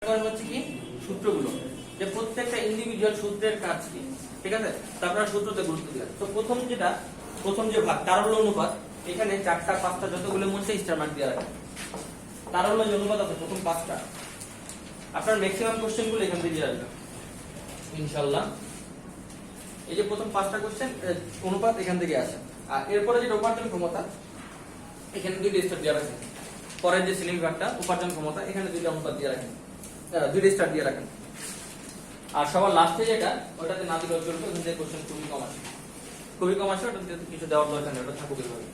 হচ্ছে কি সূত্রগুলো, যে প্রত্যেকটা ইন্ডিভিজুয়াল সূত্রের কাজ কি, ঠিক আছে? তো আপনারা সূত্রতে গুরুত্ব দিবেন। তো প্রথম যে ভাগ তারল্য অনুপাত, এখানে 4টা 5টা যতগুলো মধ্যে স্টার মার্ক দিয়ে রাখেন। তারল্য যে অনুপাত আছে প্রথম 5টা, আপনার ম্যাক্সিমাম কোশ্চেন গুলো এখান থেকে দিয়ে আসবে ইনশাআল্লাহ। এই যে প্রথম 5টা কোশ্চেন অনুপাত এখান থেকে আসে। আর এরপরে যেটা উপার্জন ক্ষমতা, এখানে 2টা স্টার দিয়ে রাখেন। পরের যে শ্রেণী বিভাগটা উপার্জন ক্ষমতা, এখানে 2টা অনুপাত দিয়ে রাখেন, 2টা স্টার দিয়ে রাখেন। আর সবার লাস্টে যেটা, ওটাতে না দিলেও চলবে, ওখান থেকে কোশ্চেন খুবই কম আসে, ওটাতে কিছু দেওয়ার দরকার নেই, ওটা থাকুক এভাবে।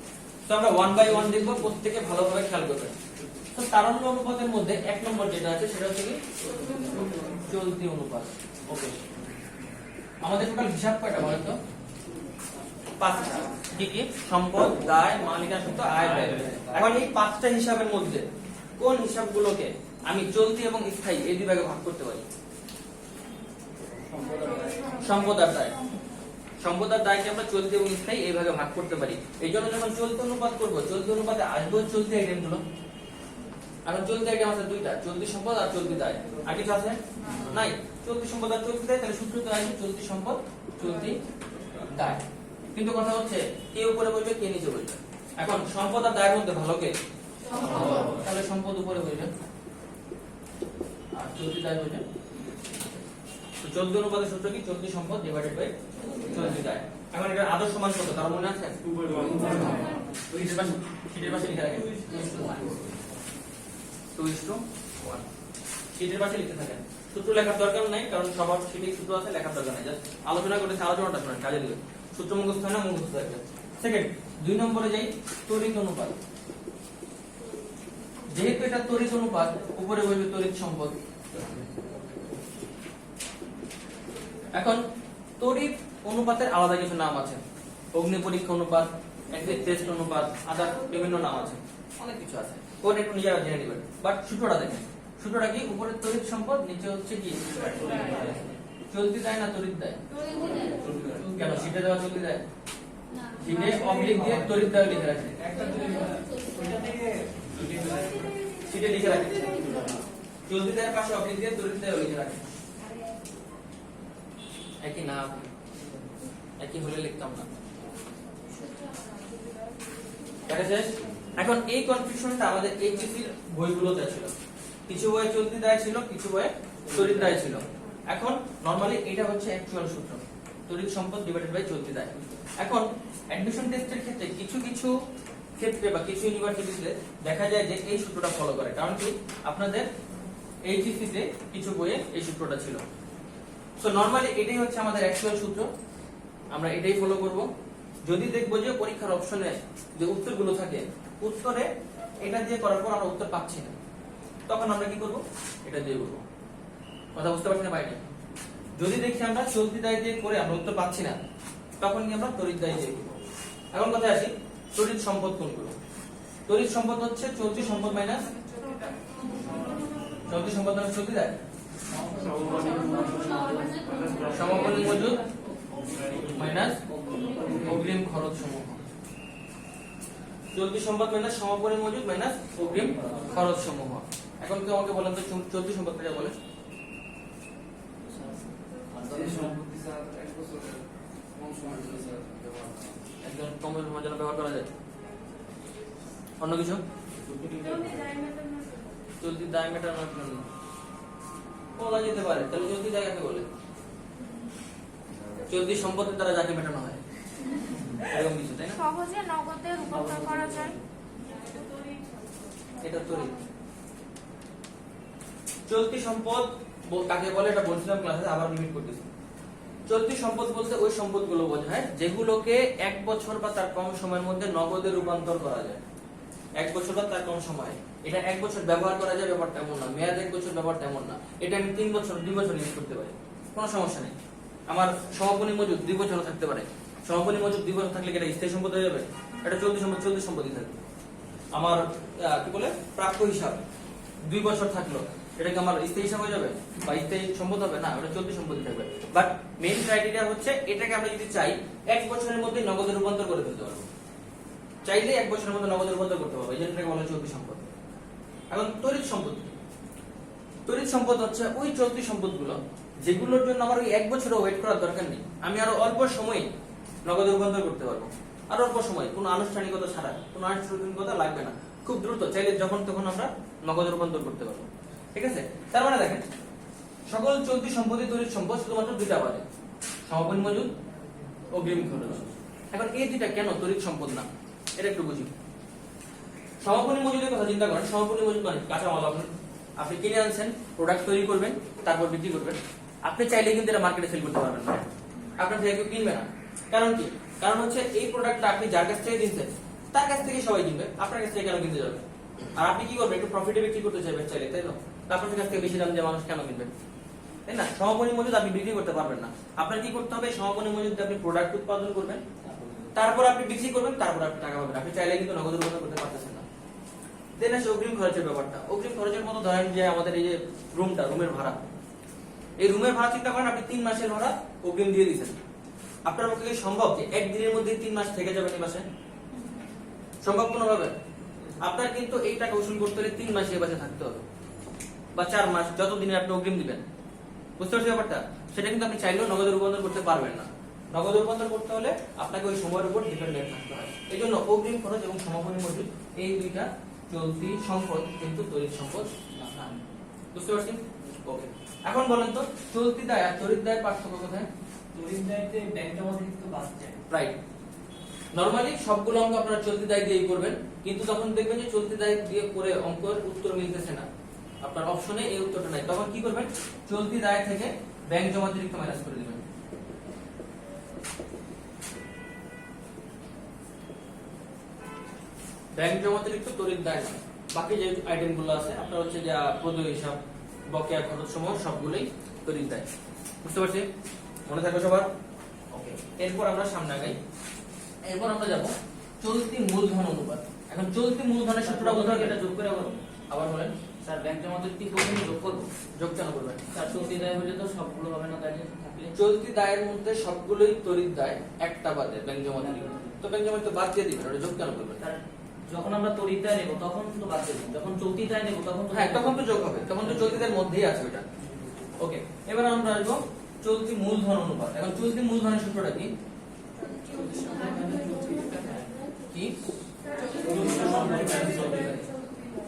তো আমরা 1 বাই 1 দেখবো, প্রত্যেকে ভালোভাবে খেয়াল করবেন। তো তারল্য অনুপাতের মধ্যে 1 নম্বর যেটা আছে সেটা হচ্ছে কি চলতি অনুপাত। ওকে, আমাদের টোটাল হিসাব কয়টা বলেন তো? 5টা। কি কি? সম্পদ, দায়, মালিকানা সত্ত্ব, আয়, ব্যয়। এখন এই 5টা হিসাবের মধ্যে কোন হিসাবগুলোকে আমি চলতি এবং স্থায়ী এই দুই ভাগে ভাগ করতে পারি? সম্পদ আর দায়। সম্পদ আর দায়কে আমরা চলতি এবং স্থায়ী এই ভাগে ভাগ করতে পারি। এই জন্য যখন চলতি অনুপাত করব, চলতি অনুপাতে আসবে চলতি আইটেম গুলো। এখন চলতি আইটেম আছে 2টা, চলতি সম্পদ আর চলতি দায়। আর কিছু আছে? নাই। চলতি সম্পদ আর চলতি দায়, তাহলে সূত্রতে আসবে চলতি সম্পদ, চলতি দায়। কিন্তু কথা হচ্ছে কে উপরে বসবে, কে নিচে বসবে। এখন সম্পদ আর দায়ের মধ্যে ভালো কে? তাহলে সম্পদ উপরে বসবে আর চলতি দায় বসবে। তো চলতি অনুপাতের সূত্র কি? চলতি সম্পদ ডিভাইডেড বাই চলতি দায়। এখন এটা আদর্শ মান কত তার মনে আছে? 2:1। শীটের পাশে লিখে রাখেন 2:1। শীটের পাশে লিখতে থাকেন। সূত্র লেখার দরকার নাই, কারণ সবার শীটে সূত্র আছে, লেখার দরকার নাই। জাস্ট আলোচনা করতেছে, আলোচনাটা শুনেন, কাজে দিবেন। সূত্র মুখস্থ হয় না, মুখস্থ থাকবে। সেকেন্ড, 2 নম্বরে যাই, তড়িৎ অনুপাত। যেহেতু এটা তড়িৎ অনুপাত, উপরে বলবে তড়িৎ সম্পদ। এখন তড়িৎ অনুপাতের আলাদা কিছু নাম আছে, অগ্নি পরীক্ষা অনুপাত, এক্সিট টেস্ট অনুপাত, আদার বিভিন্ন নাম আছে, অনেক কিছু আছে। কোন একটু নিজেরা জেনে নেবেন। বাট সূত্রটা দেখেন। সূত্রটা কি? উপরে তড়িৎ সম্পদ, নিচে হচ্ছে কি চলতি দায় না তড়িৎ দায়? কেন শীটে দেওয়া চলতি দায়? শীটে অবলিক দিয়ে তড়িৎ দায় লিখে রাখেন, শীটে লিখে রাখেন। চলতি দায়ের পাশে অবলিক দিয়ে তড়িৎ দায় লিখে রাখেন। একই না, একই হলে লিখতাম না। এখন এই কনফিউশনটা আমাদের এইচএসসির বইগুলোতে ছিল। কিছু বইয়ে চলতি দায় ছিল, কিছু বইয়ে তড়িৎ দায় ছিল। এখন নরমালি এটা হচ্ছে অ্যাকচুয়াল সূত্র, তড়িৎ সম্পদ ডিভাইডেড বাই চলতি দায়। এখন অ্যাডমিশন টেস্টের ক্ষেত্রে কিছু কিছু ক্ষেত্রে বা কিছু ইউনিভার্সিটিতে দেখা যায় যে এই সূত্রটা ফলো করে। কারণ কি? আপনাদের এইচএসসি তে কিছু বইয়ে এই সূত্রটা ছিল। সো নরমালি এটাই হচ্ছে আমাদের অ্যাকচুয়াল সূত্র, আমরা এটাই ফলো করব। যদি দেখবো যে পরীক্ষার অপশনে যে উত্তরগুলো থাকে, উত্তরে এটা দিয়ে করার পর আমরা উত্তর পাচ্ছি না, তখন আমরা কি করব? এটা দিয়ে করব। কথা বুঝতে পারছেন না বাইরে? যদি দেখি আমরা চলতি দায় দিয়ে করে আমরা উত্তর পাচ্ছি না, তখন কি আমরা তড়িৎ দায় দিয়ে করব। এখন কথা আসি, তড়িৎ সম্পদ কোনগুলো? তড়িৎ সম্পদ হচ্ছে চলতি সম্পদ মাইনাস চলতি সম্পদ মাইনাস চলতি দায়, সমাপনী মজুদ মাইনাস অগ্রিম খরচ সমূহ। চলতি সম্পদ মাইনাস সমাপনী মজুদ মাইনাস অগ্রিম খরচ সমূহ। এখন কেউ আমাকে বলেন তো চলতি সম্পদ কাকে বলে? একজন কমের জন্য ব্যবহার করা যায়। অন্য কিছু? চলতি দায় মেটানোর জন্য বলা যেতে পারে। তাহলে চলতি দায় কাকে বলে? চলতি সম্পদের দ্বারা যাকে মেটানো হয়, এরকম কিছু, তাই না? সহজে নগদে রূপান্তর করা যায়, এটা তড়িৎ। চলতি সম্পদ কাকে বলে এটা বলছিলাম ক্লাসে, আবার রিপিট করতেছি। চলতি সম্পদ বলতে ওই সম্পদগুলো বোঝায় যেগুলোকে 1 বছর বা তার কম সময়ের মধ্যে নগদে রূপান্তর করা যায়। 1 বছর বা তার কম সময়, এটা 1 বছর ব্যবহার করা যায়, ব্যাপার তেমন না। মেয়াদ 1 বছর, ব্যাপার তেমন না। এটা আমি 3 বছর 2 বছর ইউজ করতে পারি, কোনো সমস্যা নেই। আমার সমাপনী মজুদ 2 বছর থাকতে পারে। সমাপনী মজুদ 2 বছর থাকলে এটা স্থায়ী সম্পদ হয়ে যাবে, এটা চলতি সম্পদই থাকবে। আমার কি বলে প্রাপ্য হিসাব 2 বছর থাকলো, এটা কি আমার স্থায়ী হিসাব হয়ে যাবে বা স্থায়ী সম্পদ হবে না? ওটা চলতি সম্পদই থাকবে। বাট মেইন ক্রাইটেরিয়া হচ্ছে এটাকে আমরা যদি চাই 1 বছরের মধ্যে নগদে রূপান্তর করে ফেলতে পারবো, চাইলে 1 বছরের মধ্যে নগদে রূপান্তর করতে পারবো, এই জন্য এটাকে বলা হয় চলতি সম্পদ। এখন তড়িৎ সম্পদ, তড়িৎ সম্পদ হচ্ছে ওই চলতি সম্পদগুলো যেগুলোর জন্য আমার ওই 1 বছর ওয়েট করার দরকার নেই, আমি আরো অল্প সময়ে নগদে রূপান্তর করতে পারবো। আর অল্প সময়, কোনো আনুষ্ঠানিকতা ছাড়া, কোনো আনুষ্ঠানিকতা লাগবে না, খুব দ্রুত চাইলে যখন তখন আমরা নগদে রূপান্তর করতে পারবো। ঠিক আছে, তার মানে দেখেন সকল চলতি সম্পত্তি তড়িৎ সম্পদ শুধুমাত্র দুইটা বাদে, সমাপনী মজুদ, অগ্রিম খরচ। এখন এই দুইটা কেন তড়িৎ সম্পদ না এটা একটু বুঝি। সমাপনী মজুদের কথা চিন্তা করেন, সমাপনী মজুদ মানে কাঁচামাল আপনি কিনে আনছেন, প্রোডাক্ট তৈরি করবেন, তারপর বিক্রি করবেন। আপনি চাইলে কিন্তু এটা মার্কেটে সেল করতে পারবেন না, আপনার থেকে কেউ কিনবে না। কারণ কি? কারণ হচ্ছে এই প্রোডাক্টটা আপনি যার কাছ থেকে কিনছেন তার কাছ থেকে সবাই কিনবে, আপনার কাছ থেকে কেন কিনতে যাবে? আর আপনি কি করবেন? একটু প্রফিটে বিক্রি করতে চাইবেন চাইলে, তাই তো? আপনার কাছ থেকে বেশি দাম দিয়ে মানুষ কেন কিনবে, তাই না? সমাপনী মজুদ আপনি বিক্রি করতে পারবেন না। আপনার কি করতে হবে? সমাপনী মজুদে আপনি প্রোডাক্ট উৎপাদন করবেন, তারপর আপনি বিক্রি করবেন, তারপর আপনি টাকা পাবেন। আপনি চাইলে কিন্তু নগদ রূপান্তর করতে পারতেছেন না। দেন আসে অগ্রিম খরচের ব্যাপারটা। অগ্রিম খরচের মতো ধরেন যে আমাদের এই যে রুমের ভাড়া, এই রুমের ভাড়া চিন্তা করেন আপনি 3 মাসের ভাড়া অগ্রিম দিয়ে দিচ্ছেন। আপনার পক্ষে কি সম্ভব যে একদিনের মধ্যে 3 মাস থেকে যাবেন এই মাসে? সম্ভব কোনোভাবে? আপনার কিন্তু এই টাকা উসুল করতে হলে 3 মাস এই বাসে থাকতে হবে, বা 4 মাস, যতদিনে আপনি অগ্রিম দিবেন। বুঝতে পারছেন ব্যাপারটা? সেটা কিন্তু আপনি চাইলেও নগদ রূপান্তর করতে পারবেন না। নগদ রূপান্তর করতে হলে আপনাকে ওই সময়ের উপর ডিপেন্ডেন্ট থাকতে হয়। এই জন্য অগ্রিম খরচ এবং সমাপনী মজুদ এই দুইটা চলতি সম্পদ, কিন্তু তড়িৎ সম্পদ না। বুঝতে পারছেন? ওকে, এখন বলেন তো চলতি দায় আর তড়িৎ দায়ের পার্থক্য কোথায়? তড়িৎ দায়িত্বে ব্যাংক জমা দিতে বাদ যায়। রাইট। নরমালি সবগুলো অঙ্ক আপনারা চলতি দায় দিয়েই করবেন, কিন্তু তখন দেখবেন যে চলতি দায় দিয়ে করে অঙ্কের উত্তর মিলতেছে না, আপনার অপশনে এই উত্তরটা নাই, তখন কি করবেন? চলতি দায় থেকে ব্যাংক জমা অতিরিক্ত মাইনাস করে দিবেন। ব্যাংক জমা অতিরিক্ত তড়িৎ দায় নয়, বাকি যে আইটেমগুলো আছে আপনার হচ্ছে যে প্রদেয় হিসাব, বকেয়া খরচ সমূহ সবগুলোই তড়িৎ দায়। বুঝতে পারছি? মনে থাকবে সবার? ওকে, এরপর আমরা সামনে আগাই। এরপর আমরা যাব চলতি মূলধন অনুপাত। এখন চলতি মূলধনের সূত্রটা বোঝা গেল, এটা যোগ করে আবার বলেন। স্যার ব্যাংক জমা দিতে প্রথমে যোগ করব। যোগ কেন করবেন? স্যার চলতি দায় হলে তো সবগুলো হবে না, দাঁড়িয়ে থাকলে চলতি দায়ের মধ্যে সবগুলোই তড়িৎ দায়, একটা বাদে ব্যাংক জমা অতিরিক্ত। তো ব্যাংক জমা তো বাদ দিয়ে দিবেন, ওটা যোগ কেন করবেন? স্যার যখন আমরা তড়িৎ দায় নেব তখন তো বাদ দেব, যখন চলতি দায় নেব তখন তো হ্যাঁ, তখন তো যোগ হবে, তখন তো চলতি দায়ের মধ্যেই আছে ওটা। ওকে, এবার আমরা আসবো চলতি মূলধন অনুপাত। এখন চলতি মূলধনের সূত্রটা কি? কি?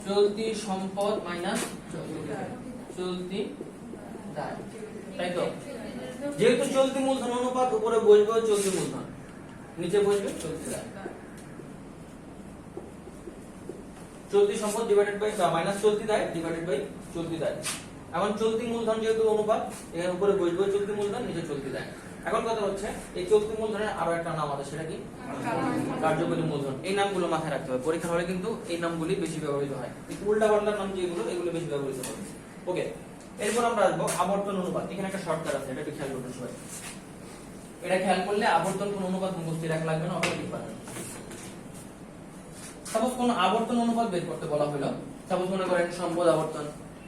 চলতি সম্পদ মাইনাস চলতি দায়, তাই তো? যেহেতু চলতি মূলধন অনুপাত, উপরে বসবে চলতি মূলধন, নিচে বসবে চলতি দায়। চলতি সম্পদ ডিভাইডেড বাই মাইনাস চলতি দায় ডিভাইডেড বাই চলতি দায়। এখন চলতি মূলধন যেহেতু অনুপাত, এর উপরে বসবে চলতি মূলধন, নিচে চলতি দায়। এখন কথা হচ্ছে এই চলতি মূলধনের আরো একটা নাম আছে, সেটা কি? কার্যকরী মূলধন। এই নামগুলো মাথায় রাখতে হবে, পরীক্ষার হলে কিন্তু এই নামগুলি বেশি ব্যবহৃত হয়। উল্টা পাল্টা নাম যেগুলো, এগুলো বেশি ব্যবহৃত হবে। ওকে, এরপর আমরা আসবো আবর্তন অনুপাত। এখানে একটা শর্টকাট আছে, এটা একটু খেয়াল করবেন সবাই। এটা খেয়াল করলে আবর্তন কোন অনুপাত মুখস্থ রাখা লাগবে না, অটোমেটিক পাবেন। সাপোজ কোন আবর্তন অনুপাত বের করতে বলা হলো, সাপোজ মনে করেন সম্পদ আবর্তন,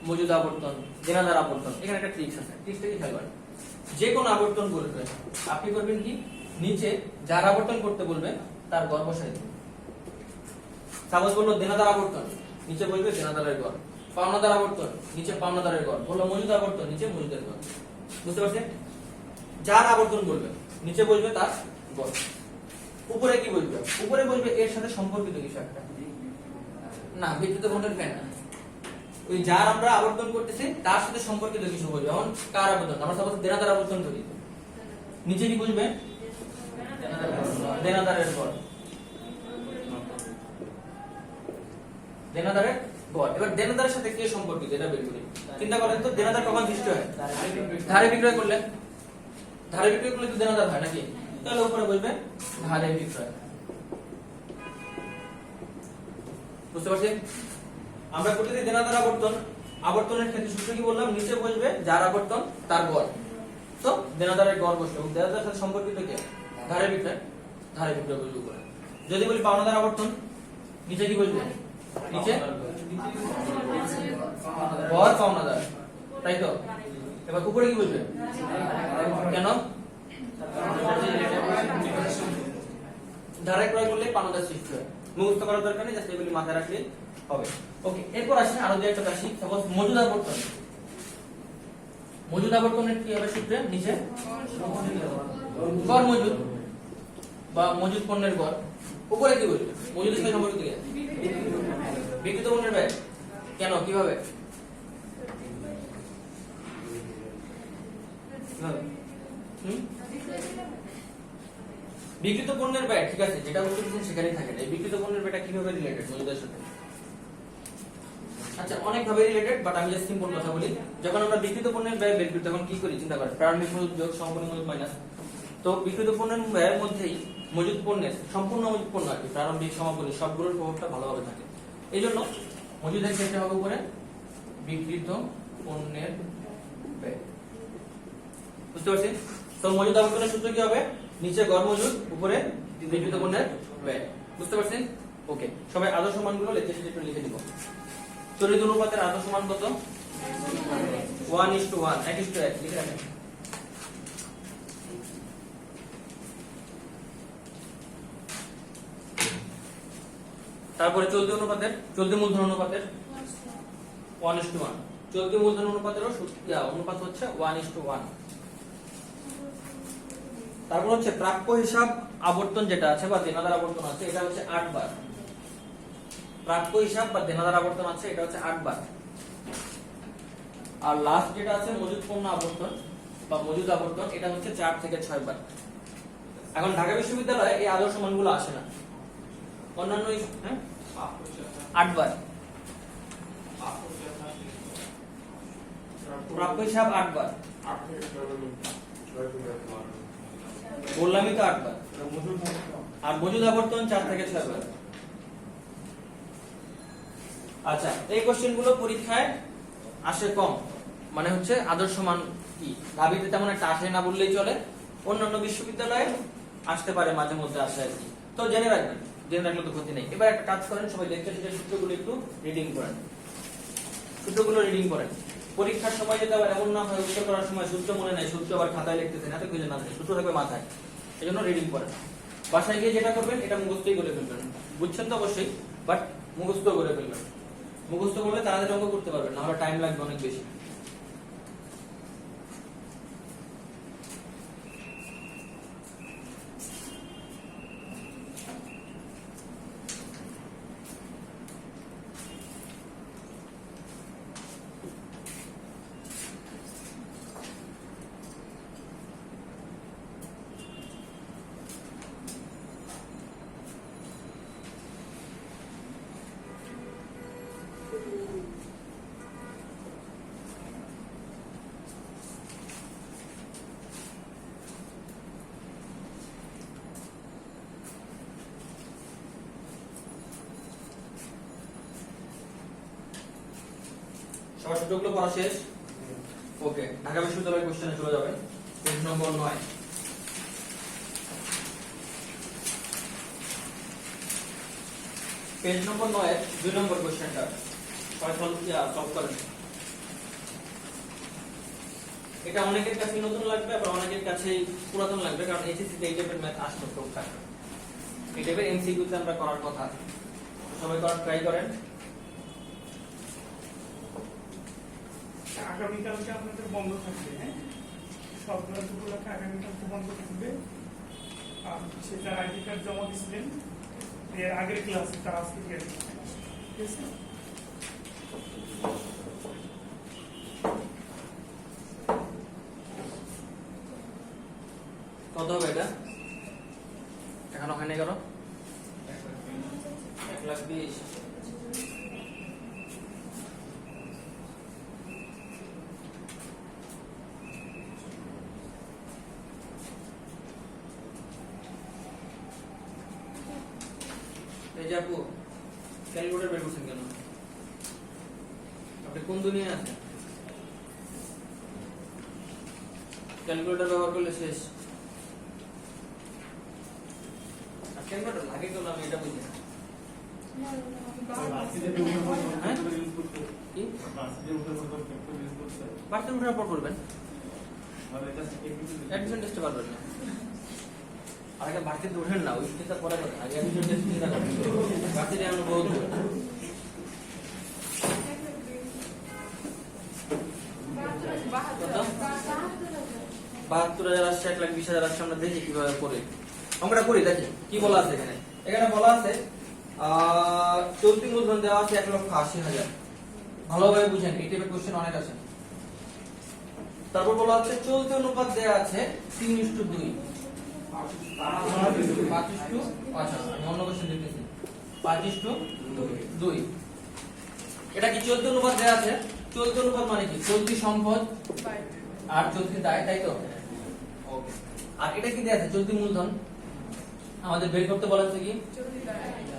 মজুদ আবর্তন, দেনাদার আবর্তন। এখানে একটা ট্রিক্স আছে, ট্রিক্সটা কি খেয়াল করেন। যে কোনো আবর্তন বলবে আপনি করবেন কি, নিচে যার আবর্তন করতে বলবে তার গড় বসাই দিবেন। সাপোজ বললো দেনাদার আবর্তন, নিচে বলবে দেনাদারের গড়। পাওনাদার আবর্তন, নিচে পাওনাদারের গড়। বললো মজুদ আবর্তন, নিচে মজুদের গড়। বুঝতে পারছেন? যার আবর্তন বলবে নিচে বলবে তার গড়। উপরে কি বলবে? উপরে বলবে এর সাথে সম্পর্কিত কিছু একটা। না, বিদ্যুৎ বন্টন কেন না, ওই যার আমরা আবর্তন করতেছি তার সাথে সম্পর্কিত কিছু বলবে। যেমন কার আবর্তন, আমরা সাপোজ দেনাদার আবর্তন করি, নিচে কি বুঝবে? দেনাদারের গড়। দেনাদারের গড়। এবার দেনাদারের সাথে কে সম্পর্কিত এটা বের করি। চিন্তা করেন তো, দেনাদার কখন সৃষ্টি হয়? ধারে বিক্রয় করলে। ধারে বিক্রয় করলে তো দেনাদার হয় নাকি? তাহলে উপরে বলবে ধারে বিক্রয়। বুঝতে পারছেন? আমরা করতেছি দেনাদার আবর্তন। আবর্তনের ক্ষেত্রে সূত্র কি বললাম? নিচে বসবে যার আবর্তন তার গড়। তো দেনাদারের গড় বসবে, এবং দেনাদারের সাথে সম্পর্কিত কে? ধারে বিক্রয়। ধারে বিক্রয় বসবে উপরে। যদি বলি পাওনাদার আবর্তন, নিচে কি বসবে? নিচে গড় পাওনাদার, তাই তো? এবার উপরে কি বসবে? কেন? ধারে ক্রয় করলে পাওনাদার সৃষ্টি হয়। মুখস্থ করার দরকার নেই, জাস্ট এগুলি মাথায় রাখলে হবে। ওকে, এরপর আসেন আরো দুই একটা রাশি। সাপোজ মজুদ আবর্তন। মজুদ আবর্তনের কি হবে সূত্রে নিচে গড় মজুদ বা মজুদ পণ্যের গড়, উপরে কি বলবে মজুদের সাথে সম্পর্কিত কি বিক্রিত পণ্যের ব্যয়। কেন কিভাবে বিক্রিত পণ্যের ব্যয়, ঠিক আছে, যেটা উত্তর দিচ্ছেন সেখানেই থাকে। এই বিক্রিত পণ্যের ব্যয়টা কিভাবে রিলেটেড মজুদের সাথে? আচ্ছা, অনেক ভাবে রিলেটেড, বাট আমি জাস্ট সিম্পল কথা বলি। যখন আমরা বিক্রিত পণ্যের ব্যয় বের করি তখন কি করি চিন্তা করেন, প্রারম্ভিক মজুদ যোগ সম্পূর্ণ মজুদ মাইনাস। তো বিক্রিত পণ্যের ব্যয়ের মধ্যেই মজুদ পণ্যের সম্পূর্ণ মজুদ পণ্য আর কি প্রারম্ভিক সমাপনী সবগুলোর প্রভাবটা ভালোভাবে থাকে। এই জন্য মজুদের ক্ষেত্রে হবে উপরে বিক্রিত পণ্যের ব্যয়। বুঝতে পারছি? তো মজুদ আবর্তনের সূত্র কি হবে? নিচে গড় মজুদ, উপরে বিক্রিত পণ্যের ব্যয়। বুঝতে পারছেন? ওকে, সবাই আদর্শ মানগুলো লিখে দিব। চলিত অনুপাতের আদর্শ মান কত? 1:1, 1:1 লিখে রাখেন। তারপরে চলতি অনুপাতের, চলতি মূলধন অনুপাতের 1:1। চলতি মূলধন অনুপাতেরও অনুপাত হচ্ছে 1:1। তারপর হচ্ছে প্রাপ্য হিসাব আবর্তন যেটা আছে বা দেনাদার আবর্তন আছে, এটা হচ্ছে 8 বার। প্রাপ্য হিসাব বা দেনাদার আবর্তন আছে, এটা হচ্ছে 8 বার। আর লাস্ট যেটা আছে মজুদ পণ্য আবর্তন বা মজুদ আবর্তন, এটা হচ্ছে 4 থেকে 6 বার। এখন ঢাকা বিশ্ববিদ্যালয়ে এই আদর্শ মানগুলো আসে না, অন্যান্য 8 বার। প্রাপ্য হিসাব 8 বার, বললামই তো 8 বার। আর মজুদ আবর্তন 4 থেকে 6 বার। আচ্ছা, এই কোশ্চেন গুলো পরীক্ষায় আসে কম, মানে হচ্ছে আদর্শ মান কি ঢাবিতে তেমন একটা আসে না বললেই চলে। অন্যান্য বিশ্ববিদ্যালয়ে আসতে পারে, মাঝে মধ্যে আসে আর কি। তো জেনে রাখবেন, জেনে রাখলে তো ক্ষতি নেই। এবার একটা কাজ করেন, সবাই লেকচার শেষে সূত্রগুলো একটু রিডিং করেন, সূত্রগুলো রিডিং করেন। পরীক্ষার সময় যেটা আবার এমন না হয় উত্তর করার সময় সূত্র মনে নাই, সূত্র আবার খাতায় লিখতেছেন, এত কিছু না থাকে, সূত্র থাকবে মাথায়। এই জন্য রিডিং করেন। বাসায় গিয়ে যেটা করবেন এটা মুখস্থই করে ফেলবেন, বুঝছেন তো অবশ্যই, বাট মুখস্থ করে ফেলবেন। মুখস্থ করলে তাড়াতাড়ি অঙ্ক করতে পারবেন, আমরা টাইম লাগবে অনেক বেশি। সবার সূত্রগুলো পড়া শেষ? ওকে, ঢাকা বিশ্ববিদ্যালয়ের কোশ্চেনে চলে যাবেন। পেজ নম্বর 9। পেজ নম্বর 9 এর 2 নম্বর কোশ্চেনটা সবাই সলভ করেন। এটা অনেকের কাছে নতুন লাগবে, আবার অনেকের কাছে পুরাতন লাগবে, কারণ এইচএসসি তে এই টাইপের ম্যাথ আসতো টুকটাক। এই টাইপের এমসিকিউ তে আমরা করার কথা, সবাই করার ট্রাই করেন। আগামীকালকে আপনাদের বন্ধ থাকবে, হ্যাঁ, সব ক্লাসগুলোকে আগামীকালকে বন্ধ থাকবে। আর সেটা আইডি কার্ড জমা দিচ্ছিলেন এর আগের ক্লাসে, তার আজকে দিয়ে দিচ্ছেন, ঠিক আছে? কত হবে এটা? এখনো হয়নি কেন? 1,20,000। এই যে আপু ক্যালকুলেটর বের করছেন কেন? আপনি কোন দুনিয়া আছেন? ক্যালকুলেটর ব্যবহার করলে শেষ। আর ক্যালকুলেটর লাগে কেন আমি এটা বুঝি না। পার্সেন্ট উঠার পর করবেন, অ্যাডমিশন টেস্টে পারবেন না। আগে ভার্সিটিতে উঠেন না, ওই চিন্তা পরে করেন, আগে অ্যাডমিশন টেস্ট চিন্তা করেন। ভার্সিটি আমরা বহুত কত? 72,000 আসছে, 1,20,000 আসছে, আমরা দেখি কিভাবে করে আমরা করি। দেখি কি বলা আছে এখানে। এখানে বলা আছে চলতি মূলধন দেওয়া আছে 1,80,000। ভালোভাবে বুঝেন, এই টাইপের কোশ্চেন অনেক আছে। তারপর বলা আছে চলতি অনুপাত দেওয়া আছে 3:2। 5:2, আচ্ছা আমি অন্য কোশ্চেন দেখতেছি। 5:2। এটা কি চলতি অনুপাত দেওয়া আছে? চলতি অনুপাত মানে কি? চলতি সম্পদ আর চলতি দায়, তাই তো? ওকে। আর এটা কি দেওয়া আছে? চলতি মূলধন। আমাদের বের করতে বলা আছে কি?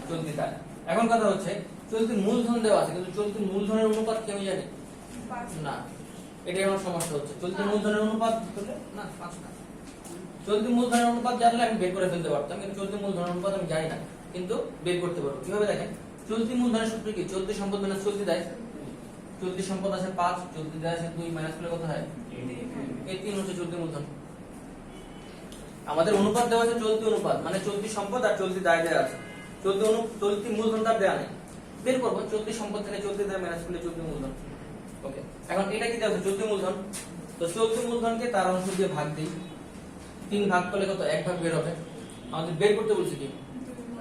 চলতি দায়। এখন কথা হচ্ছে চলতি মূলধন দেওয়া আছে, কিন্তু চলতি মূলধনের অনুপাত কি আমি জানি না। এটাই আমার সমস্যা হচ্ছে। চলতি মূলধনের অনুপাত করলে না 5 না। চলতি মূলধনের অনুপাত জানলে আমি বের করে ফেলতে পারতাম, কিন্তু চলতি মূলধনের অনুপাত আমি জানি না, কিন্তু বের করতে পারবো কিভাবে দেখেন। চলতি মূলধনের সূত্র কি? চলতি সম্পদ মাইনাস চলতি দায়। চলতি সম্পদ আছে 5, চলতি দায় আছে 2, মাইনাস করলে কত হয়? এই 3 হচ্ছে চলতি মূলধন। আমাদের অনুপাত দেওয়া আছে চলতি অনুপাত, মানে চলতি সম্পদ আর চলতি দায় দেওয়া আছে। চলতি মূলধনটা দেওয়া নেই। বের করবো চলতি সম্পদ থেকে চলতি দায় মাইনাস করলে চলতি মূলধন। ওকে, এখন এটা কি দেওয়া আছে? চলতি মূলধন। তো চলতি মূলধনকে তার অংশ দিয়ে ভাগ দিই। 3 ভাগ করলে কত? 1 ভাগ বের হবে। আমাদের বের করতে বলছে কি?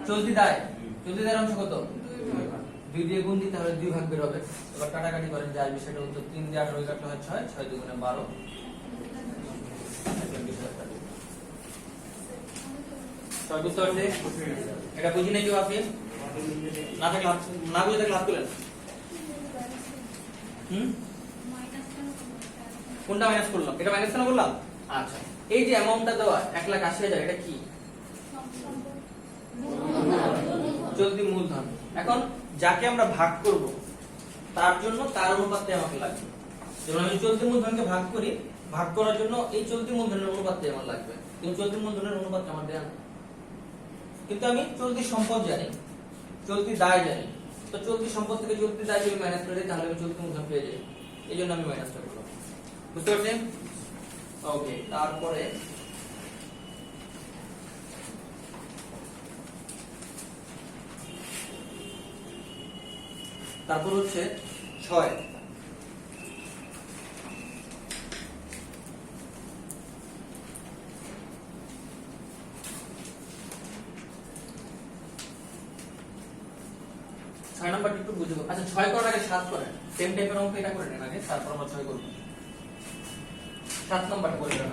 চলতি দায়। চলতি দায়ের অংশ কত? 2 দিয়ে গুণ দিতে হবে, 2 ভাগ বের হবে। এবার কাটাকাটি করেন, যা আসবে সেটা উত্তর। 3 দিয়ে 18 কাটলে হয় 6, 6 দুগুণে 12। বুঝতে পারছি? এটা বুঝি নাই কেউ আপনি? না থাকলে না বুঝে থাকলে হাত তুলেন। কোনটা মাইনাস করলাম? এটা মাইনাস কেন করলাম? আচ্ছা, এই যে অ্যামাউন্টটা দেওয়া 1,80,000, এটা কি? চলতি মূলধন। এখন যাকে আমরা ভাগ করব তার জন্য তার অনুপাতে আমাকে লাগবে। যেমন আমি চলতি মূলধনকে ভাগ করি, ভাগ করার জন্য এই চলতি মূলধনের অনুপাতে আমার লাগবে, কিন্তু চলতি মূলধনের অনুপাত আমার দেয়া না। কিন্তু আমি চলতি সম্পদ জানি, চলতি দায় জানি। তো চলতি সম্পদ থেকে চলতি দায় যদি মাইনাস করে দিই তাহলে আমি চলতি মূলধন পেয়ে যাই। এই জন্য আমি মাইনাসটা করলাম। বুঝতে পারছেন? ওকে, তারপরে হচ্ছে 6। নাম্বারটা একটু বুঝবো। আচ্ছা, 6 করার আগে 7 করেন। সেম টাইপের অঙ্ক এটা করে নেন আগে, তারপর আমরা 6 করব। 7 নাম্বারটা করে নেন।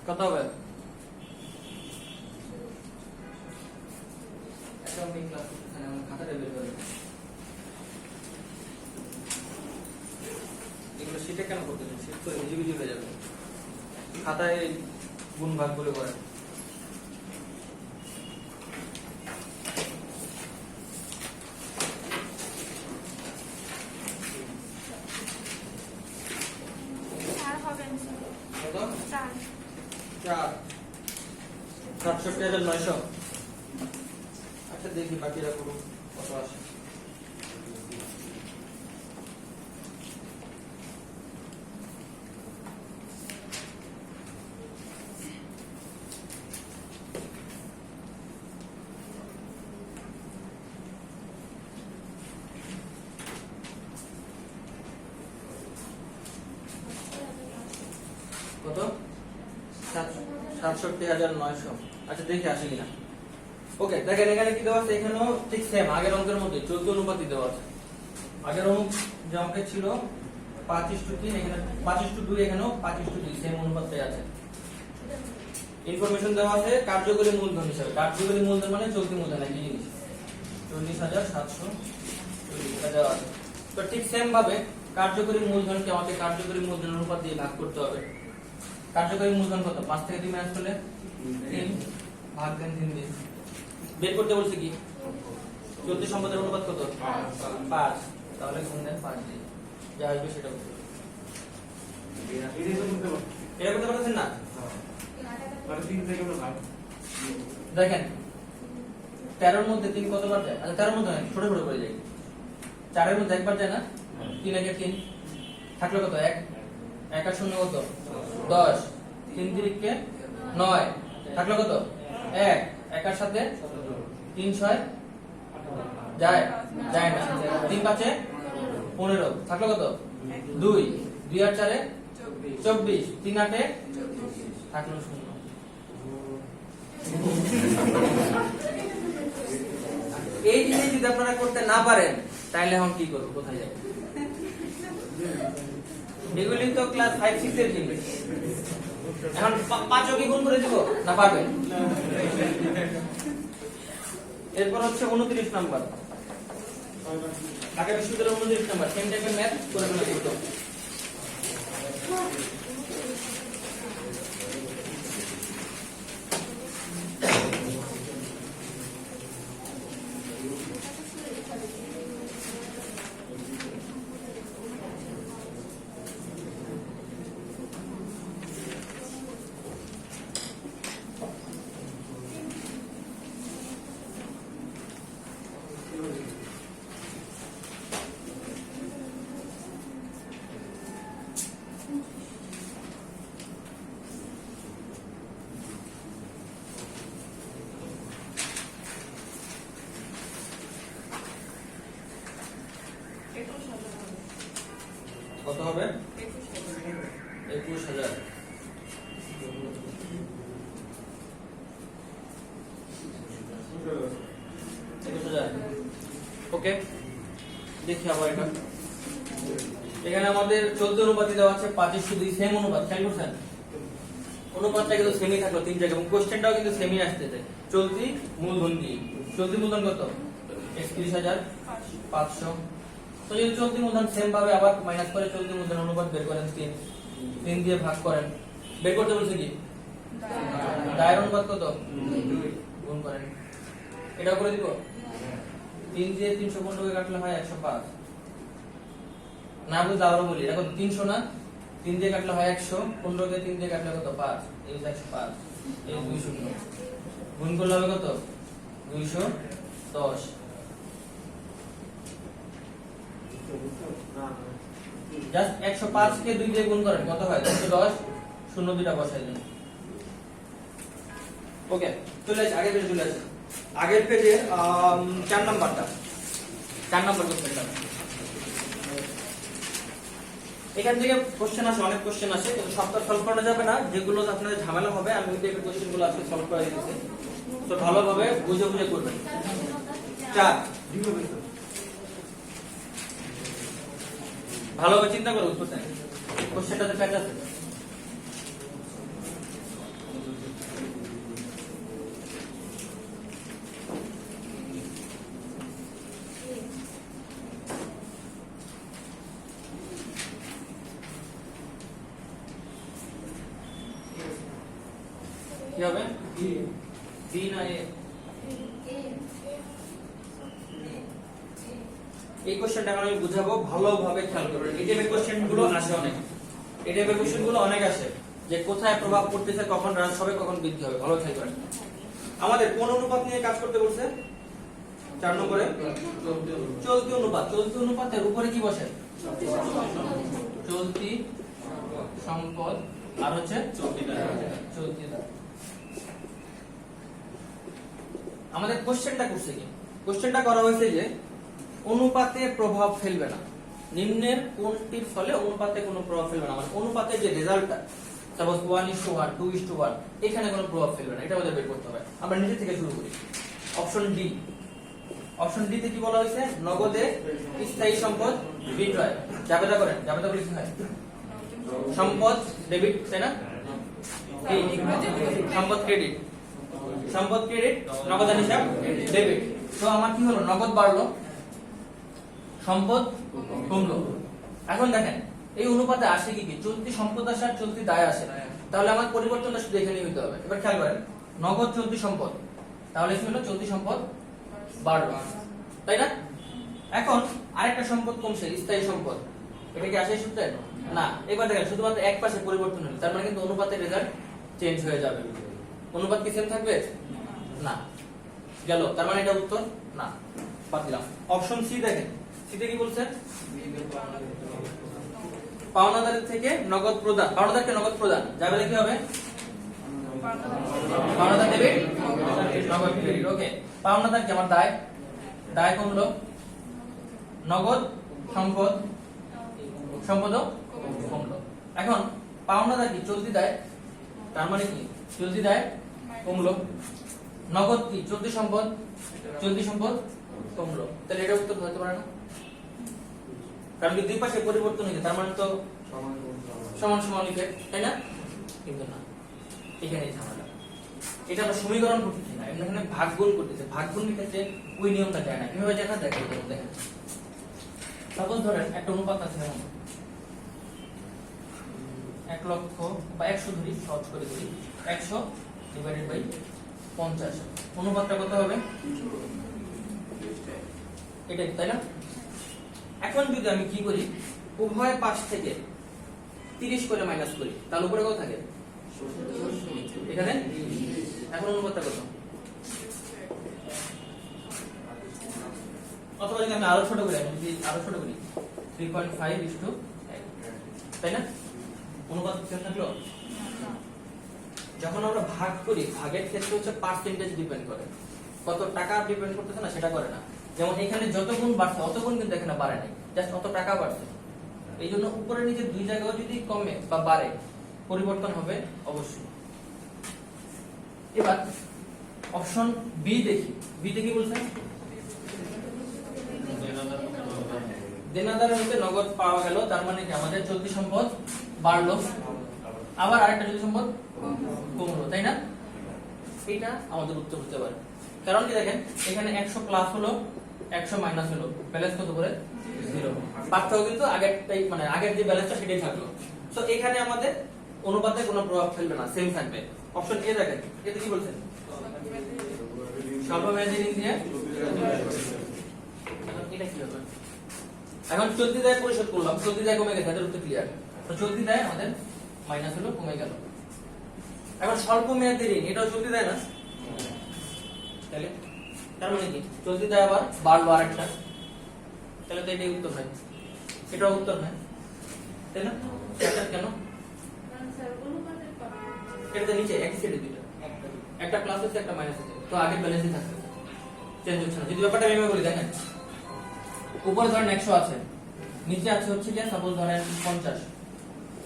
কত হবে? এগুলো শীটে কেন করতেছেন? শীট তো হিজিবিজি হয়ে যাবে। খাতায় গুণ ভাগ করে করেন। কত? 4। 67,900। আচ্ছা, দেখি বাকিরা করুন কত আসে। কত? 67,900। আচ্ছা, দেখি আসে কিনা। ওকে, দেখেন এখানে কি দেওয়া আছে? এখানেও ঠিক সেম আগের অঙ্কের মধ্যে 14 অনুপাতই দেওয়া আছে। আগের অঙ্ক যে অঙ্কে ছিল 5:3, এখানে 5:2, এখানেও 5:2, সেম অনুপাতটাই আছে। ইনফরমেশন দেওয়া আছে কার্যকরী মূলধন হিসাবে। কার্যকরী মূলধন মানে চলতি মূলধন, একই জিনিস। 40,740 এটা দেওয়া আছে। তো ঠিক সেম ভাবে কার্যকরী মূলধনকে আমাকে কার্যকরী মূলধন অনুপাত দিয়ে ভাগ করতে হবে। কার্যকরী মূলধন কত? 5 থেকে 2 মাইনাস করলে 3 ভাগ দেন 3 দিয়ে। বের করতে বলছে কি? চলতি সম্পদের অনুপাত কত? 5। তাহলে গুণ দেন 5 দিয়ে, যা আসবে সেটা করতে হবে। এটা করতে পারছেন না? দেখেন 13 এর মধ্যে 3 কতবার যায়? আচ্ছা 13 এর মধ্যে ছোট ছোট করে যায়। 4 এর মধ্যে একবার যায় না? 3 একে 3 থাকলো কত? 1 1 আর 0 কত? 10 3 3 9 থাকলো কত? 1 1 এর সাথে 3 6 যায় যায় না। 3 5 এ 15 থাকলো কত? 2 2 আর 4 এ 24 3 8 এ থাকলো 0। এই জিনিস যদি আপনারা করতে না পারেন তাহলে এখন কি করব? কোথায় যাব? এগুলি তো ক্লাস 5 6 এর জিনিস। এখন 5 কি গুণ করে দিব না পারবেন? এরপর হচ্ছে 29 নাম্বার। ঢাকা বিশ্ববিদ্যালয়ের 29 নাম্বার সেম টাইপের ম্যাথ করে ফেলা করতে হবে। কত হবে? 21000। ওকে, দেখি আবার এটা। এখানে আমাদের 14 অনুপাতে দেওয়া আছে 5:2 সেম অনুপাত। খেয়াল করছেন? অনুপাতটা কিন্তু সেমই থাকলো 3 জায়গায় এবং কোশ্চেনটাও কিন্তু সেমই আসতেছে। চলতি মূলধন দিয়ে। চলতি মূলধন কত? 31500। তো যদি চলতি মূলধন সেম ভাবে আবার মাইনাস করে চলতি মূলধন অনুপাত বের করেন 3 দিয়ে ভাগ করেন। বের করতে বলছে কি? দায়ের অনুপাত কত? 2 গুণ করেন। এটা করে দিব। 3 দিয়ে 315 কে কাটলে হয় 105। না বুঝলে আবারও বলি, এটা কত? 300 না? 3 দিয়ে কাটলে হয় 100, 15 কে 3 দিয়ে কাটলে কত? 5। এই 105, এই 20 গুণ করলে হবে কত? 210। জাস্ট 105 কে 2 দিয়ে গুণ করেন, কত হয়? 210। 0 দুইটা বসাই দেন। ওকে, চলে আসি আগের পেজে। চলে আসি আগের পেজে 4 নাম্বারটা। 4 নাম্বার কোশ্চেনটা। এখান থেকে কোশ্চেন আসে, অনেক কোশ্চেন আসে, কিন্তু সবটা সলভ করা যাবে না। যেগুলো আপনাদের ঝামেলা হবে আমি ওই টাইপের কোশ্চেনগুলো আজকে সলভ করে দিতেছি। তো ভালোভাবে বুঝে বুঝে করবেন। 4 ভালোভাবে চিন্তা করে উত্তর দেন। কোশ্চেনটাতে প্যাচ আছে। কি হবে? বি না এ? এই কোশ্চেনটা আমি বুঝাবো, ভালোভাবে খেয়াল করবেন। এই টাইপের কোশ্চেনগুলো আসে অনেক। এই টাইপের কোশ্চেনগুলো অনেক আসে যে কোথায় প্রভাব পড়তেছে, কখন হ্রাস হবে, কখন বৃদ্ধি হবে। ভালো খেয়াল করেন। আমাদের কোন অনুপাত নিয়ে কাজ করতে বলছে? 4 নম্বরে চলতি অনুপাত। চলতি অনুপাতের উপরে কি বসে? চলতি সম্পদ আর হচ্ছে চলতি দায়। আমাদের কোশ্চেনটা করছে কি? কোশ্চেনটা করা হয়েছে যে অনুপাতে প্রভাব ফেলবে না। নিম্নের কোনটির ফলে অনুপাতে কোনো প্রভাব ফেলবে না? মানে অনুপাতের যে রেজাল্টটা, সাপোজ 1:1, 2:1, এখানে কোনো প্রভাব ফেলবে না। এটা আমাদের বের করতে হবে। আমরা নিচে থেকে শুরু করি। Option D. অপশন ডি তে কি বলা হয়েছে? নগদে স্থায়ী সম্পদ বিক্রয়। জাবেদা করেন। জাবেদা বলে কি হয়? সম্পদ ডেবিট, তাই না? সম্পদ ক্রেডিট। সম্পদ ক্রেডিট, নগদান হিসাব ডেবিট। তো আমার কি হলো? নগদ বাড়লো, সম্পদ কমলো। এখন দেখেন এই অনুপাতে আসে কি কি, চলতি সম্পদ আসে আর চলতি দায় আসে। তাহলে আমার পরিবর্তনটা শুধু এখানেই হইতে হবে। এবার খেয়াল করেন, নগদ চলতি সম্পদ, তাহলে কি হলো, চলতি সম্পদ বাড়লো, তাই না? এখন আরেকটা সম্পদ কমছে, স্থায়ী সম্পদ, এটা কি আসে সূত্রে? না। এবার দেখেন শুধুমাত্র এক পাশে পরিবর্তন হলো, তার মানে কিন্তু অনুপাতের রেজাল্ট চেঞ্জ হয়ে যাবে। অনুপাত কি সেম থাকবে? না। গেল, তার মানে এটা উত্তর না, বাদ দিলাম। অপশন সি দেখেন, সিতে কি বলছে? পাওনাদারের থেকে নগদ প্রদান, পাওনাদারকে নগদ প্রদান যাবে, কি হবে? পাওনাদার ডেবিট, নগদ ক্রেডিট। ওকে, পাওনাদার কি আমার দায়, দায় কমলো, নগদ সম্পদ, সম্পদও কমলো। এখন পাওনাদার কি, চলতি দায়, তার মানে কি চলতি দায় কমলো, নগদ কি, চলতি সম্পদ, চলতি সম্পদ কমলো। তাহলে এটা উত্তর হতে পারে না, কারণ কি দুই পাশে পরিবর্তন হয়েছে, তার মানে তো সমান সমান লিখে, তাই না? কিন্তু না, এখানে ঝামেলা। এটা আমরা সমীকরণ করতেছি না, এখানে ভাগ গুণ করতেছে। ভাগ গুণ ক্ষেত্রে ওই নিয়মটা যায় না। কিভাবে যায় না দেখেন। দেখেন সাপোজ ধরেন একটা অনুপাত আছে, যেমন 1 লক্ষ বা 100 ধরি, সহজ করে ধরি, 100 ডিভাইডেড বাই 50, অনুপাতটা কত হবে? এটাই, তাই না? এখন যদি আমি কি করি, উভয় পাশ থেকে 30 করে মাইনাস করি, তার উপরে কত থাকে? এখানে। এখন অনুপাতটা কত? অথবা যদি আমি আরো ছোট করি, যদি আরো ছোট করি 3.5:1, তাই না? অনুপাত কেমন থাকলো? যখন আমরা ভাগ করি, ভাগের ক্ষেত্রে হচ্ছে পার্সেন্টেজ ডিপেন্ড করে, কত টাকা ডিপেন্ড করতেছে না, সেটা করে না। যেমন এখানে যত গুণ বাড়ছে অত গুণ কিন্তু এখানে বাড়ে নাই, জাস্ট অত টাকা বাড়ছে। এই জন্য উপরে নিচে দুই জায়গায় যদি কমে বা বাড়ে, পরিবর্তন হবে অবশ্যই। এবার অপশন বি দেখি, বি তে কি বলছেন? দেনাদার হইতে নগদ পাওয়া গেল, তার মানে কি আমাদের চলতি সম্পদ বাড়লো, আবার আরেকটা চলতি সম্পদ কমলো, তাই না? এটা আমাদের উত্তর হতে পারে। কারণ কি দেখেন, এখানে 100 প্লাস হলো, 100 মাইনাস হলো, ব্যালেন্স কত করে? 0। পার্থক্য কিন্তু আগেরটাই, মানে আগের যে ব্যালেন্সটা সেটাই থাকলো। সো এখানে আমাদের অনুপাতে কোনো প্রভাব ফেলবে না, সেম থাকবে। অপশন এ দেখেন, এতে কি বলছেন? স্বল্পমেয়াদী ঋণ দিয়ে এটা কি হবে? এখন চলতি দায় পরিশোধ করলাম, চলতি দায় কমে গেছে, এটার উত্তর ক্লিয়ার। তো চলতি দায় আমাদের মাইনাস হলো, কমে গেল। এখন স্বল্প মেয়াদী ঋণ, এটাও চলতি দায় না? তাহলে তার মানে কি চলতি দায় আবার বাড়লো আরেকটা, তাহলে তো এটাই উত্তর হয়, এটাও উত্তর হয়, তাই না? এটা কেন? এটাতে নিচে একই সাইডে দুইটা, একটা প্লাস আছে একটা মাইনাস আছে, তো আগের ব্যালেন্সই থাকছে, চেঞ্জ হচ্ছে না। যদি ব্যাপারটা আমি বলি, দেখেন উপরে ধরেন 100 আছে, নিচে আছে হচ্ছে কি সাপোজ ধরেন 50,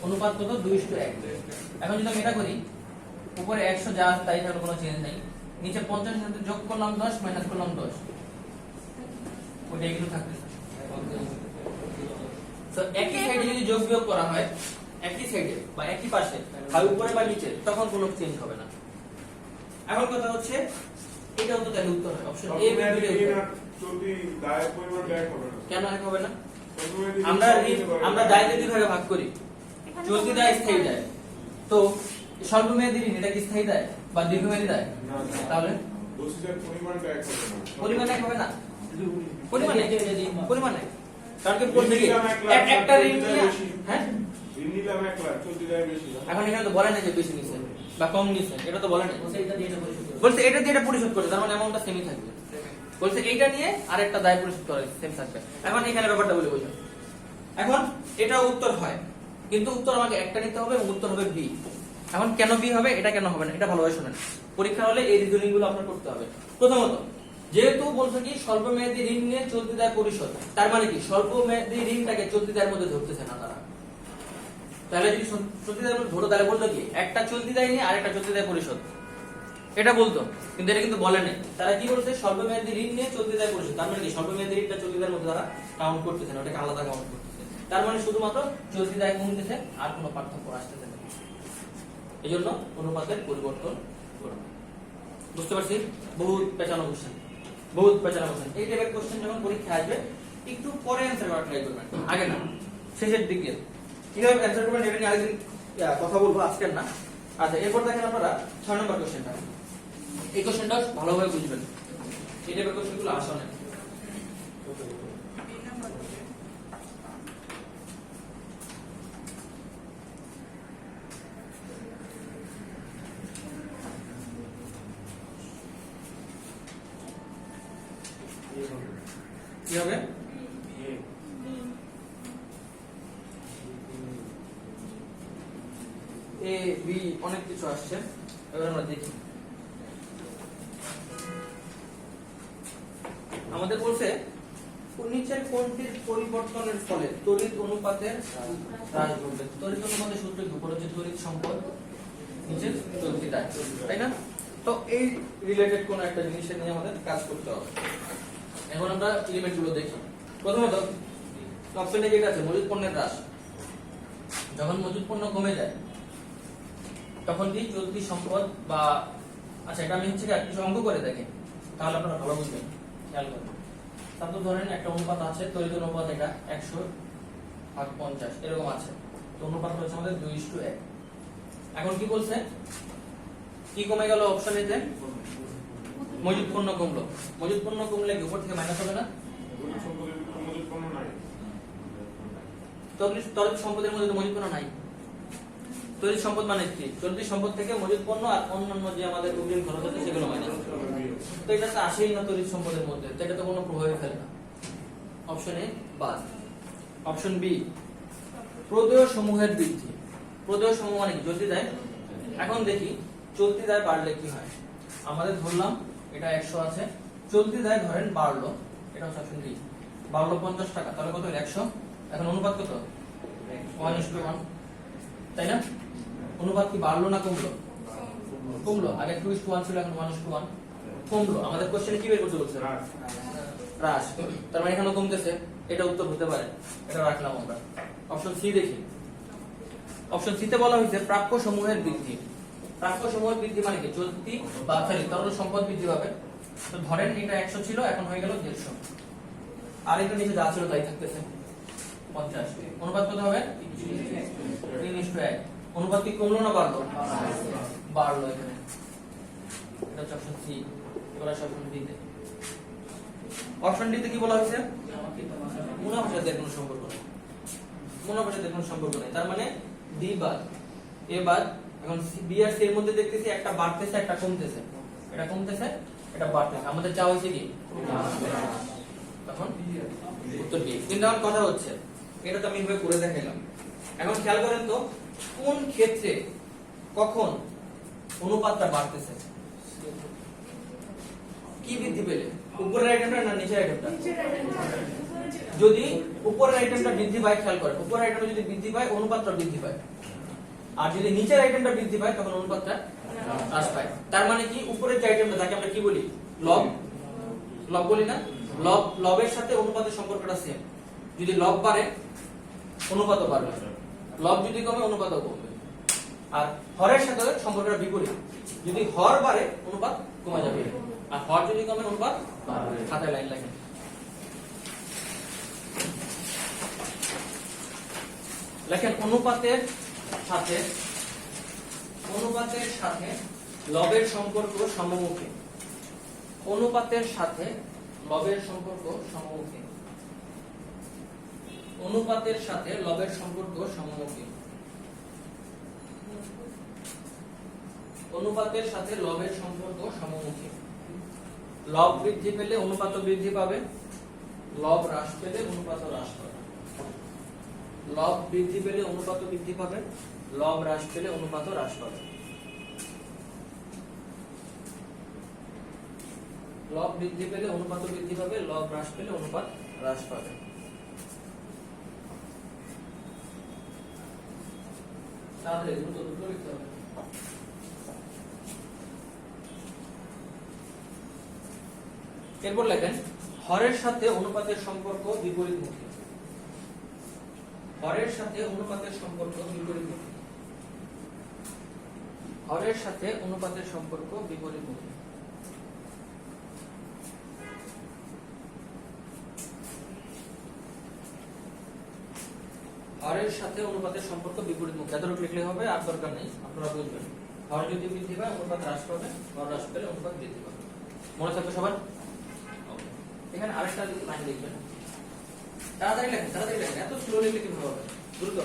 অনুপাত কত? 2:1। এখন যদি আমি এটা করি, উপরে 100 যা আছে তাই থাকলে কোনো চেঞ্জ নাই, নিচে 50 এর সাথে যোগ করলাম 10, মাইনাস করলাম 10, ওইটা এগুলো থাকতেছে। তো একই সাইডে যদি যোগ বিয়োগ করা হয়, একই সাইডে বা একই পাশে, হয় উপরে বা নিচে, তখন কোনো চেঞ্জ হবে না। এখন কথা হচ্ছে এটাও তো তাহলে উত্তর হয়, অপশন এ বি ডি উত্তর। যদি দায়ের পরিমাণ এক হবে না, কেন এক হবে না? আমরা দায়কে দুই ভাগে ভাগ করি, চলতি দায়, স্থায়ী দায়। তো স্বল্পমেয়াদী ঋণ এটা কি স্থায়ী দায় বা দীর্ঘমেয়াদী দায়? তাহলে বলছিলেন পরিমাণটা এক হবে না, পরিমাণ এক হবে না, পরিমাণ এক। কারণ কি বলতে কি একটা ঋণ নিয়ে, হ্যাঁ ঋণ নিলাম 1 লাখ, চলতি দায় বেশি না। এখন এখানে তো বলে না যে বেশি নিছে বা কম নিছে, এটা তো বলে না। বলছে এটা দিয়ে এটা পরিশোধ করে, তার মানে অ্যামাউন্টটা সেমই থাকবে। বলছে এইটা নিয়ে আরেকটা দায় পরিশোধ করে, সেম থাকবে। এখন এখানে ব্যাপারটা বলে বোঝো। এখন এটা উত্তর হয়, কিন্তু উত্তর আমাকে একটা নিতে হবে এবং উত্তর হবে বি। এখন কেন বি হবে, এটা কেন হবে না, এটা ভালোভাবে শুনেন। পরীক্ষা হলে এই রিজনিং গুলো আপনার করতে হবে। প্রথমত, যেহেতু বলছে কি স্বল্পমেয়াদী ঋণ নিয়ে চলতি দায় পরিশোধ, তার মানে কি স্বল্পমেয়াদী ঋণটাকে চলতি দায়ের মধ্যে ধরতেছে না তারা। তাহলে যদি চলতি দায়ের মধ্যে ধরো, তাহলে বলতো কি একটা চলতি দায় নিয়ে আরেকটা চলতি দায় পরিশোধ, এটা বলতো, কিন্তু এটা কিন্তু বলে নাই। তারা কি বলছে, স্বল্পমেয়াদী ঋণ নিয়ে চলতি দায় পরিশোধ, তার মানে কি স্বল্পমেয়াদী ঋণটা চলতি দায়ের মধ্যে তারা কাউন্ট করতেছে না, ওটাকে আলাদা কাউন্ট করতেছে। তার মানে শুধুমাত্র চলতি দায় কমতেছে, আর কোনো পার্থক্য আসতেছে না। এই জন্য অনুপাতের পরিবর্তন করবে। বুঝতে পারছি? বহুত পেঁচানো কোশ্চেন, বহুত পেঁচানো কোশ্চেন। এই টাইপের কোশ্চেন যখন পরীক্ষা আসবে, একটু পরে অ্যান্সার করার ট্রাই করবেন, আগে না, শেষের দিকে। কিভাবে অ্যান্সার করবেন এটা নিয়ে আরেকদিন কথা বলবো, আজকের না। আচ্ছা, এরপর দেখেন আপনারা 6 নম্বর কোশ্চেনটা। এই কোশ্চেনটা ভালোভাবে বুঝবেন, এই টাইপের কোশ্চেনগুলো আসে না। কি হবে? এ বি অনেক কিছু আসছে, এবার আমরা দেখি। আমাদের বলছে নিচের কোনটির পরিবর্তনের ফলে তড়িৎ অনুপাতের হ্রাস ঘটবে। তড়িৎ অনুপাতের সূত্র কি? উপরে হচ্ছে তড়িৎ সম্পদ, নিচে চলতি দায়, তাই না? তো এই রিলেটেড কোন একটা জিনিসের নিয়ে আমাদের কাজ করতে হবে। এখন আমরা এলিমেন্ট গুলো দেখি। প্রথমত অপশনে যেটা আছে মজুদ পণ্যের হ্রাস। যখন মজুদ পণ্য কমে যায় তখন কি চলতি সম্পদ বা, আচ্ছা এটা আমি হচ্ছে কিছু অঙ্ক করে দেখি, তাহলে আপনারা ভালো বুঝবেন, খেয়াল করবেন। তারপর ধরেন একটা অনুপাত আছে, তড়িৎ অনুপাত এটা 100/50 এরকম আছে। তো অনুপাত হচ্ছে আমাদের 2:1। এখন কি বলছে? কি কমে গেল অপশনেতে? মজুদ পণ্য কমলো। মজুদ পণ্য কমলে কি উপর থেকে মাইনাস হবে না? মজুদ পণ্য নাই। তড়িৎ সম্পদের মধ্যে তো মজুদ পণ্য নাই। তড়িৎ সম্পদ মানে কি? চলতি সম্পদ থেকে মজুদ পণ্য আর অন্যান্য যে আমাদের অগ্রিম খরচ আছে সেগুলো মাইনাস। তো এটা তো আসেই না তড়িৎ সম্পদের মধ্যে, তো এটা তো কোনো প্রভাবই ফেলে না। অপশন এ বাদ। অপশন বি প্রদেয় সমূহের বৃদ্ধি। প্রদেয় সমূহ মানে কি? চলতি দায়। এখন দেখি চলতি দায় বাড়লে কি হয়। আমাদের ধরলাম এটা 100 আছে, চলতি দায় ধরেন বাড়লো, এটা হচ্ছে অপশন ডি, বাড়লো 50 টাকা, তাহলে কত হলো? 100। এখন অনুপাত কত? 1:1, তাই না? অনুপাত কি বাড়লো না কমলো? কমলো। আগে 2:1 ছিল, এখন 1:1 কমলো। আমাদের কোশ্চেনে কি বের করতে বলছে? হ্রাস। তার মানে এখানে কমতেছে, এটা উত্তর হতে পারে, এটা রাখলাম আমরা। অপশন সি দেখি। অপশন সি তে বলা হয়েছে প্রাপ্য সমূহের বৃদ্ধি। প্রাপ্য সমূহের বৃদ্ধি মানে কি? চলতি বা তরল সম্পদ বৃদ্ধি পাবে। তো ধরেন এটা 100 ছিল, এখন হয়ে গেল 150, আর এটা নিচে যা ছিল তাই থাকতেছে 50। অনুপাত কত হবে? 3:1। অনুপাত কি কমলো না বাড়লো? বাড়লো। এখানে এটা হচ্ছে অপশন সি। এবার আসে অপশন ডি তে। অপশন ডি তে কি বলা হয়েছে? মুনাফার সাথে কোনো সম্পর্ক নেই। মুনাফার সাথে কোনো সম্পর্ক নেই, তার মানে ডি বাদ, এ বাদ। এখন বি আর সি এর মধ্যে দেখতেছি একটা বাড়তেছে একটা কমতেছে, এটা কমতেছে এটা বাড়তেছে। আমাদের চাওয়া হয়েছে কি? তখন উত্তর ডি। কিন্তু আমার কথা হচ্ছে এটা তো আমি এভাবে করে দেখাইলাম। এখন খেয়াল করেন তো কোন ক্ষেত্রে কখন অনুপাতটা বাড়তেছে? কি বৃদ্ধি পেলে? উপরের আইটেমটা না নিচের আইটেমটা? যদি উপরের আইটেমটা বৃদ্ধি পায়, খেয়াল করেন উপরের আইটেমটা যদি বৃদ্ধি পায় অনুপাতটা বৃদ্ধি পায়, আর যদি নিচের আইটেমটা বৃদ্ধি পায় তখন অনুপাতটা হ্রাস পায়। তার মানে কি উপরের যে আইটেমটা তাকে আমরা কি বলি? লব। লব বলি না? লব, লবের সাথে অনুপাতের সম্পর্কটা সেম। যদি লব বাড়ে অনুপাতও বাড়বে, লব যদি কমে অনুপাতও কমবে। আর হরের সাথে সম্পর্কটা বিপরীত। যদি হর বাড়ে অনুপাত কমে যাবে, আর হর যদি কমে অনুপাত বাড়বে। খাতায় লাইন লাগে। লেখেন অনুপাতের সাথে লবের সম্পর্ক সমমুখী। অনুপাতের সাথে লবের সম্পর্ক সমমুখী। অনুপাতের সাথে লবের সম্পর্ক সমমুখী। অনুপাতের সাথে লবের সম্পর্ক সমমুখী। লব বৃদ্ধি পেলে অনুপাত বৃদ্ধি পাবে, লব হ্রাস পেলে অনুপাত হ্রাস পাবে। লব বৃদ্ধি পেলে অনুপাত বৃদ্ধি পাবে, লব হ্রাস পেলে অনুপাত হ্রাস পাবে। লব বৃদ্ধি পেলে অনুপাত বৃদ্ধি পাবে, লব হ্রাস পেলে অনুপাত হ্রাস পাবে। তাহলে দ্রুত দ্রুত লিখতে হবে। এরপর লেখেন হরের সাথে অনুপাতের সম্পর্ক বিপরীতমুখী। হরের সাথে অনুপাতের সম্পর্ক বিপরীতমুখী। হরের সাথে অনুপাতের সম্পর্ক বিপরীতমুখী। হরের সাথে অনুপাতের সম্পর্ক বিপরীতমুখী। এতটুকু লিখলে হবে, আর দরকার নেই, আপনারা বুঝবেন। হর যদি বৃদ্ধি পায় অনুপাত হ্রাস পাবে, হর হ্রাস পেলে অনুপাত বৃদ্ধি পাবে। মনে থাকবে সবার? এখানে আরেকটা লাইন লিখবেন, তাড়াতাড়ি লেখেন, এত স্লো লিখলে কিভাবে হবে, দ্রুত।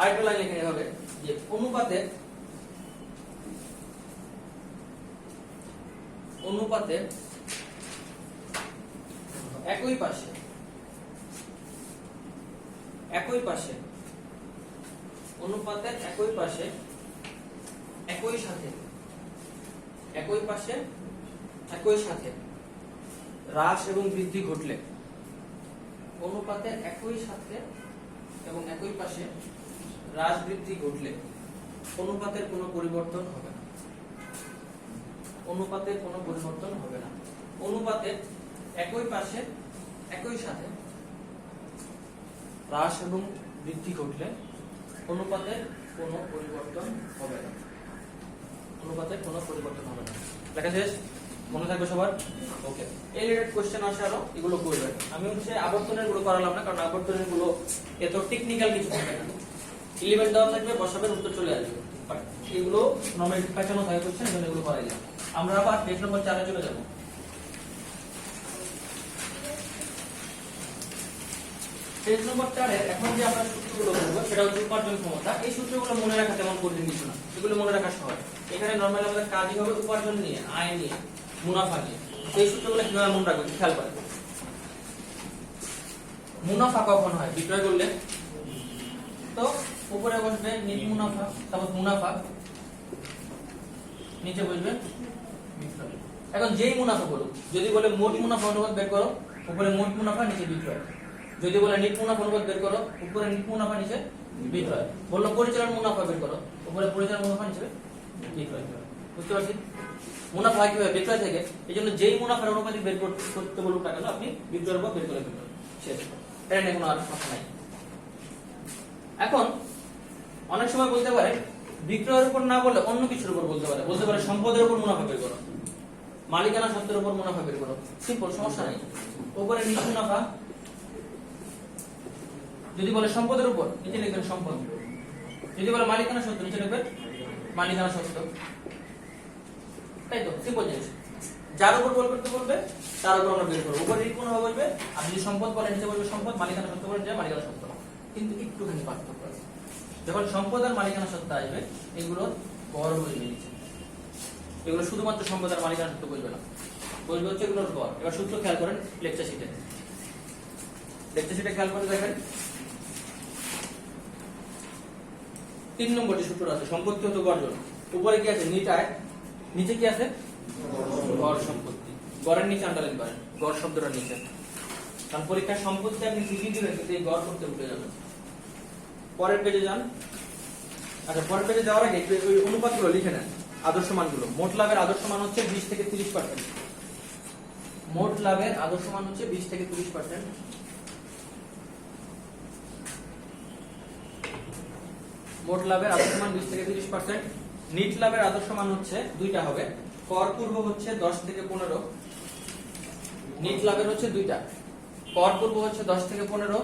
আরেকটা লাইন লিখে হবে যে অনুপাতের একই পাশে অনুপাতের একই সাথে হ্রাস এবং বৃদ্ধি ঘটলে, অনুপাতের একই সাথে এবং একই পাশে হ্রাস বৃদ্ধি ঘটলে অনুপাতের কোনো পরিবর্তন হবে না। অনুপাতের একই পাশে একই সাথে হ্রাস এবং বৃদ্ধি ঘটলে অনুপাতের কোনো পরিবর্তন হবে না। লেখা শেষ? মনে থাকবে সবার? ওকে। এই রিলেটেড কোশ্চেন আসে আরো, এগুলো করবেন। আমি হচ্ছে আবর্তনের গুলো করালাম না, কারণ আবর্তনের গুলো এত টেকনিক্যাল কিছু থাকে না। 11 দেওয়া থাকবে, বসাবেন, উত্তর চলে আসবে। বাট এগুলো নরমালি প্যাটার্নও থাকে কোশ্চেন, এজন্য এগুলো করাই যায়। আমরা আবার পেজ নম্বর 4 এ চলে যাব। পেজ নম্বর 4 এর এখন যে আমরা সূত্রগুলো করব সেটা হচ্ছে উপার্জন ক্ষমতা। এই সূত্রগুলো মনে রাখা তেমন কঠিন কিছু না, এগুলো মনে রাখা সহজ। এখানে নরমালি আমাদের কাজই হবে উপার্জন নিয়ে, আয় নিয়ে, মুনাফা নিয়ে। এই সূত্রগুলো কিভাবে মনে রাখবে খেয়াল করেন। মুনাফা কখন হয়? বিক্রয় করলে। তো উপরে বসবে নিট মুনাফা, তারপর মুনাফা, নিচে বসবে বিক্রয়। এখন যেই মুনাফা বলুক, যদি বলে মোট মুনাফা অনুপাত বের করো, উপরে মোট মুনাফা, নিচে বিক্রয়। যদি বলে নিট মুনাফা অনুপাত বের করো, উপরে নিট মুনাফা, নিচে বিক্রয়। বললো পরিচালন মুনাফা বের করো, উপরে পরিচালন মুনাফা, নিচে বিক্রয়। বুঝতে পারছি? মুনাফা হয় কিভাবে? বিক্রয় থেকে। এই জন্য যেই মুনাফার অনুপাতিক বের করতে বলুক না কেন, আপনি বিক্রয়ের উপর বের করে ফেলবেন। শেষ। এটা নিয়ে কোনো আর কথা নাই। এখন অনেক সময় বলতে পারে বিক্রয়ের উপর না বলে অন্য কিছুর উপর বলতে পারে সম্পদের উপর মুনাফা বের করো, মালিকানা সত্ত্বের উপর মুনাফা বের করো। সিম্পল, সমস্যা নেই। উপরে নিট মুনাফা, যদি বলে সম্পদের উপর, নিচে লিখবেন সম্পদ। যদি বলে মালিকানা সত্ত্ব, নিচে লিখবেন মালিকানা সত্ত্ব। তাই তো, সিম্পল জিনিস। যার উপর বল করতে বলবে তার উপর আমরা বের করবো। উপরে নিট মুনাফা বলবে, আপনি যদি সম্পদ বলেন নিচে বলবে সম্পদ, মালিকানা সত্ত্ব বলেন যে মালিকানা সত্ত্ব। কিন্তু একটুখানি পার্থক্য আছে। যখন সম্পদ আর মালিকানা সত্ত্ব আসবে, এগুলোর গড় বলবে নিচে। এগুলো শুধুমাত্র সম্পদ আর মালিকানা সত্ত্ব বলবে না, বলবে হচ্ছে এগুলোর গড়। এবার সূত্র খেয়াল করেন লেকচার শিটে খেয়াল করে দেখেন। 3 নম্বর যে সূত্র আছে, সম্পত্তি হতো গড়জন। উপরে কি আছে? নিট আয়, নিচে কি আছে? গড় সম্পত্তি। গড়ের নিচে আন্ডারলাইন করেন, গড় শব্দটা নিচে। কারণ পরীক্ষার সম্পত্তি আপনি ঠিকই দিবেন, কিন্তু এই গড় করতে ভুলে যাবেন। পরের পেজে যান। আচ্ছা, পরের পেজে যাওয়ার আগে ওই অনুপাতগুলো লিখে নেন, আদর্শ মানগুলো। মোট লাভের আদর্শ মান হচ্ছে 20 থেকে 30%। মোট লাভের আদর্শ মান হচ্ছে 20 থেকে 30%। মোট লাভের আদর্শ মান 20 থেকে 30%। নিট লাভের আদর্শ মান হচ্ছে দুইটা হবে, কর পূর্ব হচ্ছে 10 থেকে 15। নিট লাভের হচ্ছে দুইটা, কর পূর্ব হচ্ছে 10 থেকে 15।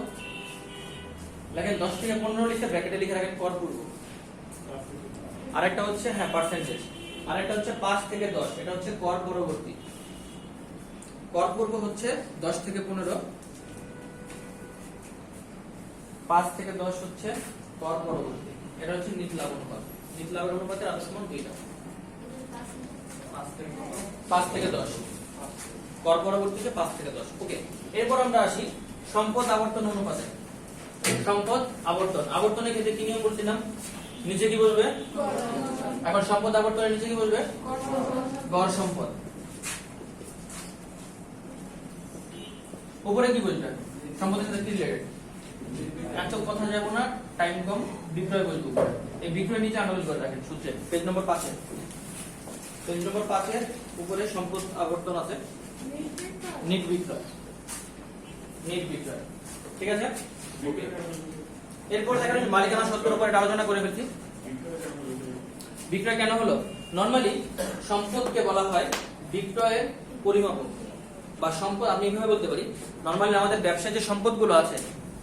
লেখেন 10 থেকে 15 লিখে ব্র্যাকেটে লিখে রাখেন কর পূর্ব। আরেকটা হচ্ছে পার্সেন্টেজ। আরেকটা হচ্ছে 5 থেকে 10, এটা হচ্ছে কর পরবর্তী। কর পূর্ব হচ্ছে 10 থেকে 15, 5 থেকে 10 হচ্ছে কর পরবর্তী। এটা হচ্ছে নিট লাভ অনুপাত। নিট লাভের অনুপাতের আদর্শ মান দুইটা, 5 থেকে 10। কর পরবর্তী হচ্ছে 5 থেকে 10। ওকে, এরপর আমরা আসি সম্পদ আবর্তন অনুপাতে। সম্পদ আবর্তন, আবর্তনের ক্ষেত্রে কি নিয়ম বলছিলাম? নিচে কি বলবে? এখন সম্পদ আবর্তনের নিচে কি বলবে? গড় সম্পদ। উপরে কি বলবে? সম্পদের সাথে কি রিলেটেড? এত কথা যাব না, টাইম কম, বিক্রয় বলবো। এই বিক্রয় নিচে আন্ডারলাইন করে রাখেন সূত্রে, পেজ নম্বর 5 এ। পেজ নম্বর 5 এর উপরে সম্পদ আবর্তন আছে, নিট বিক্রয়। নিট বিক্রয়, ঠিক আছে? ওকে, এরপর দেখেন মালিকানা সত্ত্বের উপর একটা আলোচনা করে ফেলছি। বিক্রয় কেন হলো? নরমালি সম্পদকে বলা হয় বিক্রয়ের পরিমাপক বা সম্পদ। আমি এইভাবে বলতে পারি, নরমালি আমাদের ব্যবসায় যে সম্পদগুলো আছে,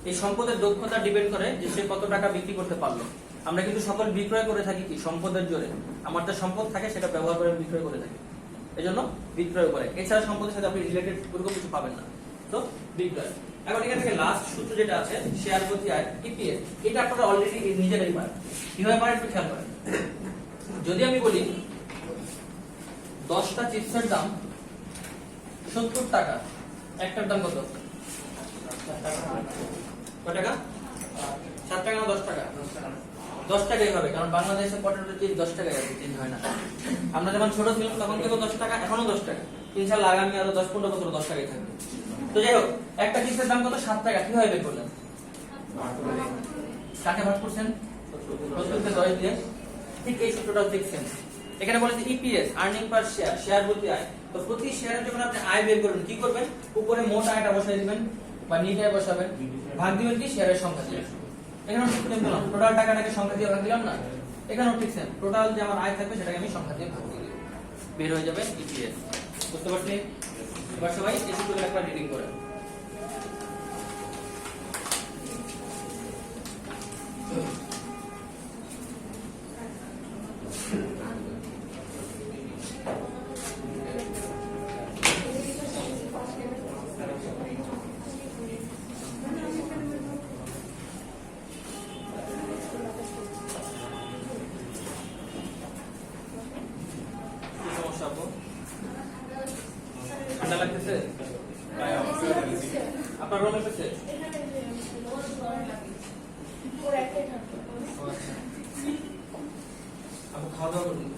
এই সম্পদের দক্ষতা ডিপেন্ড করে যে সে কত টাকা বিক্রি করতে পারলো। আমরা কিন্তু সকল বিক্রয় করে থাকি কি সম্পদের জোরে, আমার যে সম্পদ থাকে সেটা ব্যবহার করে বিক্রয় করে থাকি, এই জন্য বিক্রয় করে। এছাড়া সম্পদের সাথে আপনি রিলেটেড কোনো কিছু পাবেন না, তো বিক্রয়। এখন এখান থেকে লাস্ট সূত্র যেটা আছে শেয়ার প্রতি আয় ইপিএস, এটা আপনারা অলরেডি নিজেরাই পারেন। কিভাবে পারেন একটু খেয়াল করেন। যদি আমি বলি 10টা চিপসের দাম 70 টাকা, একটার দাম কত? কত টাকা? 7 টাকা না 10 টাকা? 10 টাকাই হবে, কারণ বাংলাদেশে পটেটো চিপস 10 টাকাই আছে, চেঞ্জ হয় না। আমরা যখন ছোট ছিলাম তখন থেকে 10 টাকা, এখনো 10 টাকা, ইনশাআল্লাহ আগামী আরো 10-15 বছর 10 টাকাই থাকবে। তো যাই হোক, একটা চিপসের দাম কত? 7 টাকা। কিভাবে বের করলেন? কাকে ভাগ করছেন? 70 কে 10 দিয়ে। ঠিক এই সূত্রটাও দেখছেন। এখানে বলেছে ইপিএস, আর্নিং পার শেয়ার, শেয়ার প্রতি আয়। তো প্রতি শেয়ারে যখন আপনি আয় বের করবেন কি করবেন? উপরে মোট আয়টা বসাই দিবেন বা নিট আয় বসাবেন, ভাগ দিবেন কি শেয়ারের সংখ্যা দিয়ে। এখানেও ঠিক সেম দিলাম, টোটাল টাকাটাকে সংখ্যা দিয়ে ভাগ দিলাম না, এখানেও ঠিক সেম, টোটাল যে আমার আয় থাকবে সেটাকে আমি সংখ্যা দিয়ে ভাগ দিয়ে দিব, বের হয়ে যাবে ইপিএস। বুঝতে পারছি? এবার সবাই এই সূত্রগুলো একবার রিডিং করেন। কি সমস্যা আপু? ঠান্ডা লাগতেছে? আপনার রুম লাগতেছে? আপু খাওয়া দাওয়া করুন।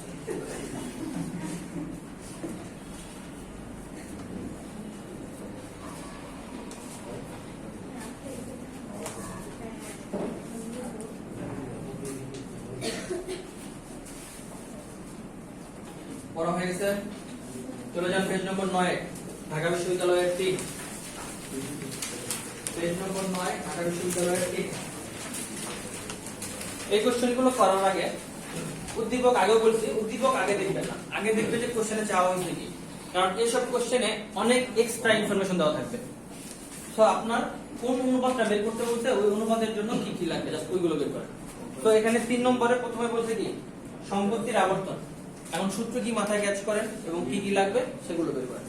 পড়া হয়ে গেছে? চলে যান পেজ নম্বর 9, ঢাকা বিশ্ববিদ্যালয়ের 3। পেজ নম্বর 9, ঢাকা বিশ্ববিদ্যালয়ের 3। এই কোশ্চেনগুলো করার আগে উদ্দীপক আগেও বলছি, উদ্দীপক আগে দেখবেন না, আগে দেখবে যে কোশ্চেনে চাওয়া হয়েছে কি, কারণ এইসব কোশ্চেনে অনেক এক্সট্রা ইনফরমেশন দেওয়া থাকবে। তো আপনার কোন অনুপাতটা বের করতে বলতে ওই অনুপাতের জন্য কি কি লাগবে জাস্ট ওইগুলো বের করেন। তো এখানে 3 নম্বরে প্রথমে বলছে কি সম্পত্তির আবর্তন। এখন সূত্র কি মাথায় ক্যাচ করেন এবং কি কি লাগবে সেগুলো বের করেন।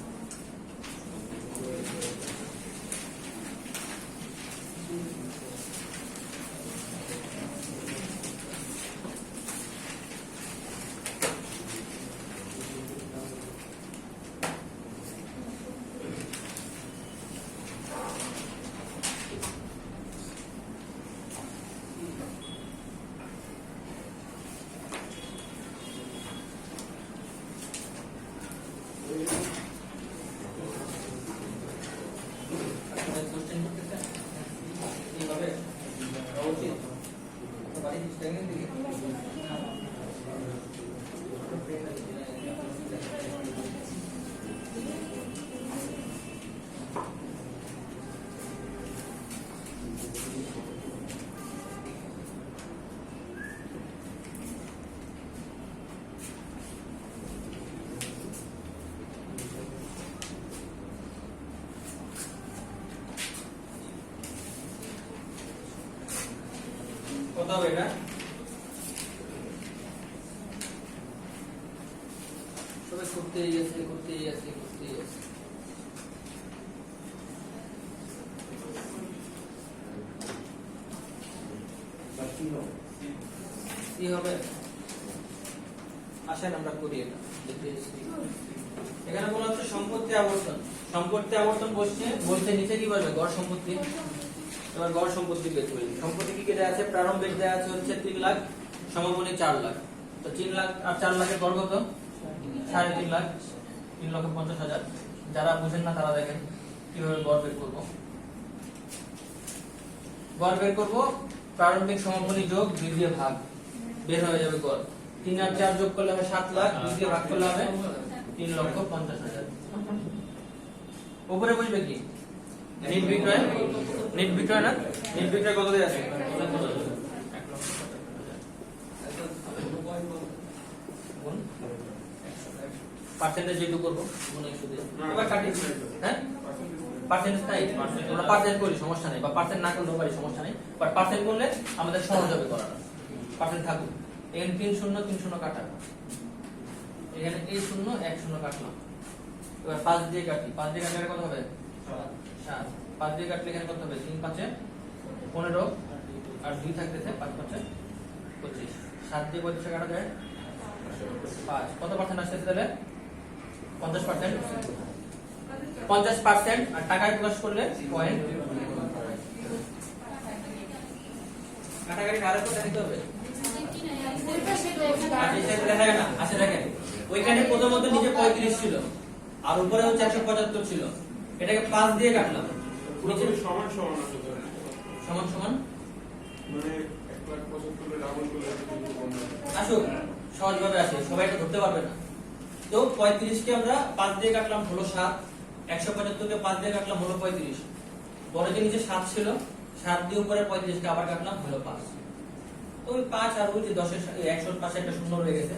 কত হবে এটা? সবাই করতেই আছে। কি হবে? আসেন আমরা করি এটা। এখানে বলা হচ্ছে সম্পত্তি আবর্তন। সম্পত্তি আবর্তন বলতে নিচে কি বলবে? গড় সম্পত্তি। এবার গড় সম্পত্তি বের করি। সম্পত্তি কি কি দেয়া আছে? প্রারম্ভিক দেয়া আছে হচ্ছে 3 লাখ, সমাপনী 4 লাখ। তো 3 লাখ আর 4 লাখের গড় কত? 3.5 লাখ, 3,50,000। যারা বুঝেন না তারা দেখেন কিভাবে গড় বের করব। গড় বের করব প্রারম্ভিক সমাপনী যোগ 2 দিয়ে ভাগ, বের হয়ে যাবে গড়। 3 আর 4 যোগ করলে হবে 7 লাখ, 2 দিয়ে ভাগ করলে হবে 3,50,000। উপরে বুঝবে কি? নিট বিক্রয়, নিট বিক্রয় না? নিট বিক্রয় কত দিয়ে আছে? পার্সেন্টেজ যেটু করবো গুণ 100 দিয়ে। এবার কাটি। হ্যাঁ পার্সেন্টেজ নাই, আমরা পার্সেন্ট করি সমস্যা নেই, বা পার্সেন্ট না করলেও পারি সমস্যা নেই, বাট পার্সেন্ট করলে আমাদের সহজ হবে করাটা। পার্সেন্ট থাকুক, এখানে 3 শূন্য 3 শূন্য কাটা, এখানে এই শূন্য 1 শূন্য কাটলাম, এবার 5 দিয়ে কাটি, 5 দিয়ে কাটলে কত হবে 7, 5 দিয়ে কাটলে এখানে কত হবে 3 5 15 আর 2 থাকতেছে 5 5 25, 7 দিয়ে 25 কাটা যায় 5, কত পার্সেন্ট আসছে তাহলে 50%, 50% আর টাকায় প্রকাশ করলে পয়েন্ট কাটাকাটি আরো কত দিতে হবে। আচ্ছা দেখেন ওইখানে প্রথমত নিচে 35 ছিল আর উপরে হচ্ছে 175 ছিল, এটাকে 5 দিয়ে কাটলাম, পুরোপুরি সমান সমান আছে তো। সমান সমান মানে 1,75,000 ডাবল করলে কিন্তু কম হবে। আসুক সহজভাবে আসে, সবাই এটা ধরতে পারবে না। তো 35 কে আমরা 5 দিয়ে কাটলাম হলো 7, 175 কে 5 দিয়ে কাটলাম হলো 35, পরে যে নিচে 7 ছিল 7 দিয়ে উপরে 35 কে আবার কাটলাম হলো 5, তো ওই 5 আর ওই যে 10 এর 100 এর পাশে একটা শূন্য রয়ে গেছে,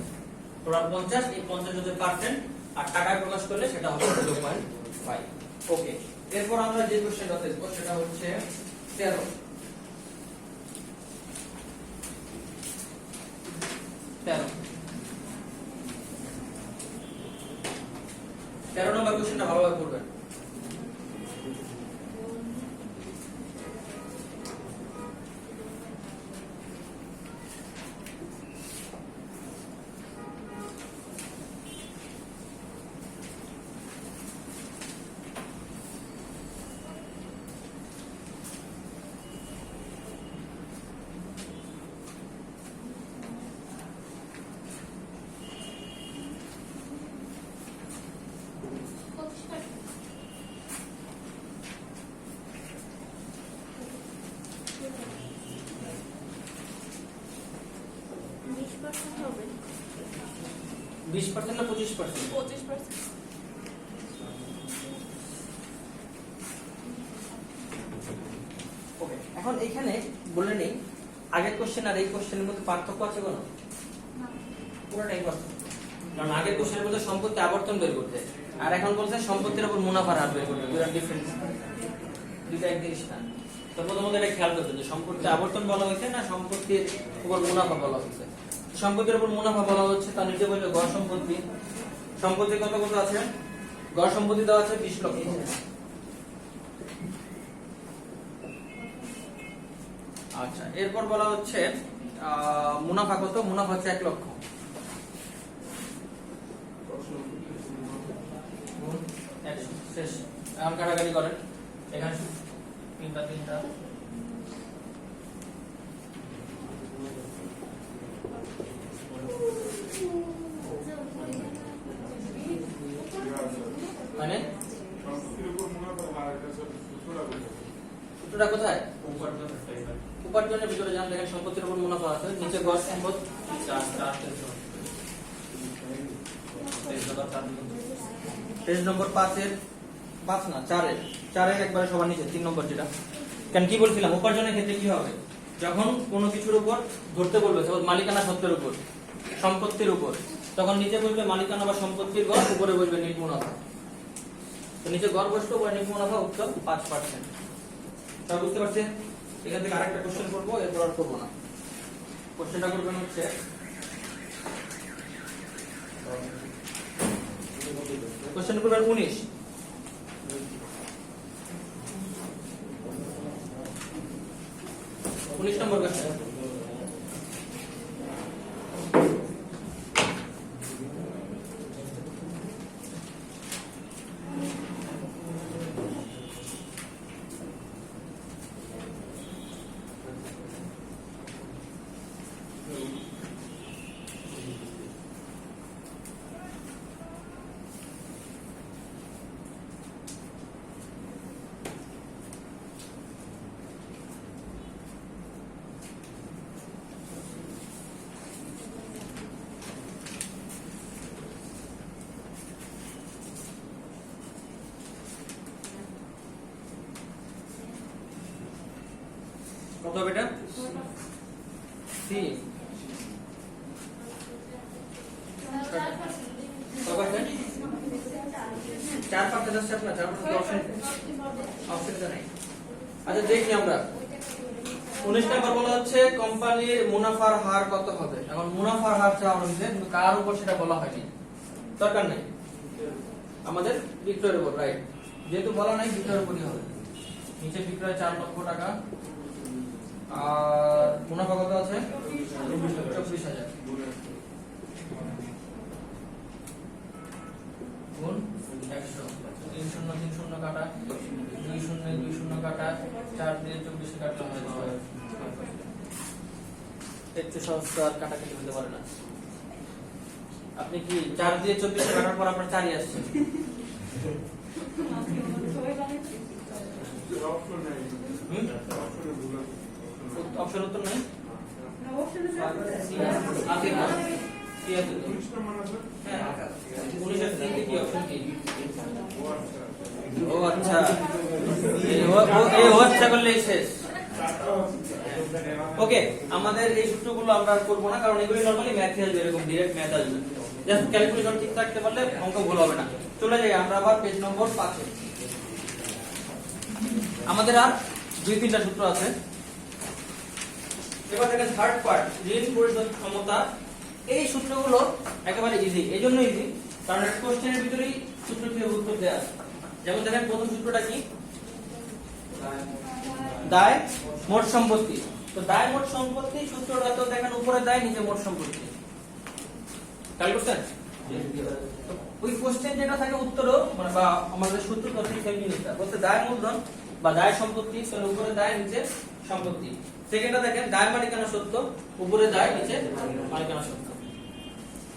টোটাল 50, এই 50 হচ্ছে পার্সেন্ট আর টাকায় প্রকাশ করলে সেটা হবে 0.5। ওকে, এরপর আমরা যে কোশ্চেনটা দেখব সেটা হচ্ছে 13 নম্বর কোশ্চেনটা ভালোভাবে পড়বেন। হবে 20% না 25%? 25%। ওকে, এখন এইখানে বলে নেই আগের কোশ্চেন আর এই কোশ্চেনের মধ্যে পার্থক্য আছে কোনো? পুরোটাই পার্থক্য, কারণ আগের কোশ্চেনের মধ্যে সম্পত্তি আবর্তন বের করতে, আর এখন বলছে সম্পত্তির উপর মুনাফার হার বের করতে, দুটো ডিফারেন্স, দুটো এক জিনিস না। তো প্রথমত এটা খেয়াল করতে যে সম্পত্তি আবর্তন বলা হয়েছে না সম্পত্তির উপর মুনাফা বলা হয়েছে। সম্পত্তির উপর মুনাফা বলা হচ্ছে, তার নিচে বলবে গড় সম্পত্তি, সম্পত্তি কত কত আছে, গড় সম্পত্তি দেওয়া আছে 20 লক্ষ। আচ্ছা, এরপর বলা হচ্ছে মুনাফা কত, মুনাফা হচ্ছে 1 লক্ষ, শেষ। এখন কাটাকাটি করেন, এখানে তিনটা মানে সম্পত্তির উপর মুনাফা আর এটা সূত্রটা বলতে সূত্রটা কোথায়, উপার্জনের ভিতরে যান, দেখেন সম্পত্তির উপর মুনাফা আছে, নিচে গড় সম্পদ 23 নম্বর 5 না 4 এর একবারে সবার নিচে 3 নম্বর যেটা। কেন কি বলছিলাম, উপার্জনের ক্ষেত্রে কি হবে, যখন কোনো কিছুর উপর ধরতে বলবে, মালিকানা সত্ত্বের উপর, সম্পত্তির উপর, তখন নিচে বলবে মালিকানা বা সম্পত্তির গড়, উপরে বলবে নিট মুনাফা। তো নিচে গড় বসলো, উপরে নিট মুনাফা, উত্তর 5%। সব বুঝতে পারছেন? এখান থেকে আরেকটা কোশ্চেন করবো, এরপর আর করবো না। কোশ্চেনটা করবেন হচ্ছে কোশ্চেন করবেন 19 নম্বর কোশ্চেন। কত হবে এটা? সি কত পার্সেন্ট? চার পাঁচটা যাচ্ছে আপনার, চার পাঁচটা অপশন অপশনটা নাই। আচ্ছা দেখি আমরা 19 নম্বর বলা হচ্ছে কোম্পানির মুনাফার হার কত হবে। এখন মুনাফার হার চাওয়া হয়েছে কিন্তু কার উপর সেটা বলা হয়নি, দরকার নাই, আমাদের বিক্রয়ের উপর, রাইট। যেহেতু বলা নাই বিক্রয়ের উপরই হবে। নিচে বিক্রয় 4 লক্ষ টাকা আর মুনাফা কত আছে 24,000 গুণ 100, 3 শূন্য 3 শূন্য কাটা, 2 শূন্য 2 শূন্য কাটা, 4 দিয়ে 24 কাটলে হয় 6। একটু সহজ তো আর কাটাকাটি হতে পারে না। আপনি কি 4 দিয়ে 24 কাটার পর আপনার 4ই আসছে? অপশন নাই, অপশনে ভুল আছে। অপশন উত্তর নাই? কি আছে তো? 19 নম্বর আছে। হ্যাঁ 19 এর তিনটে কি অপশন কি? ও আচ্ছা, ও আচ্ছা, এই ও আচ্ছা করলেই শেষ। ওকে, আমাদের এই সূত্রগুলো আমরা আর করবো না, কারণ এগুলি নরমালি ম্যাথে আসবে, এরকম ডাইরেক্ট ম্যাথ আসবে। জাস্ট ক্যালকুলেশন ঠিক রাখতে পারলে অঙ্ক ভুল হবে না। চলে যাই আমরা আবার পেজ নম্বর 5 এ। আমাদের আর 2-3টা সূত্র আছে। এবার দেখেন থার্ড পার্ট, ঋণ পরিশোধ ক্ষমতা। এই সূত্রগুলো একেবারে ইজি। এই জন্য ইজি কারণ একটা কোশ্চেনের ভিতরেই সূত্র দিয়ে উত্তর দেয়া আছে। যেমন দেখেন প্রথম সূত্রটা কি? দায় মোট সম্পত্তি। তো দায় মোট সম্পত্তি সূত্রটা তো দেখেন উপরে দায় নিচে মোট সম্পত্তি। খেয়াল করছেন? তো ওই কোশ্চেন যেটা থাকে উত্তরও মানে বা আমাদের সূত্র তো ঠিক সেম জিনিসটা। বলতে দায় মূলধন বা দায় সম্পত্তি, তাহলে উপরে দায় নিচে সম্পত্তি। সেকেন্ডটা দেখেন দায় মালিকানা সত্য, উপরে দায় নিচে মালিকানা সত্য।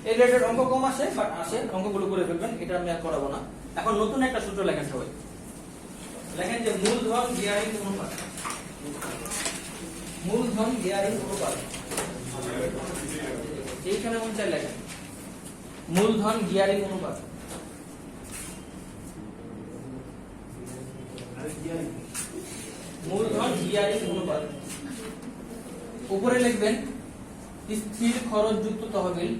এই রিলেটেড অঙ্ক কম আসে, বাট আসে, অঙ্কগুলো করে ফেলবেন, এটা আমি আর করাবো না। এখন নতুন একটা সূত্র লেখেন সবাই। লেখেন যে মূলধন গিয়ারিং অনুপাত। মূলধন গিয়ারিং অনুপাত এইখানে মন চাই লেখেন মূলধন গিয়ারিং অনুপাত। মূলধন গিয়ারিং অনুপাত। উপরে লিখবেন স্থির খরচ যুক্ত তহবিল।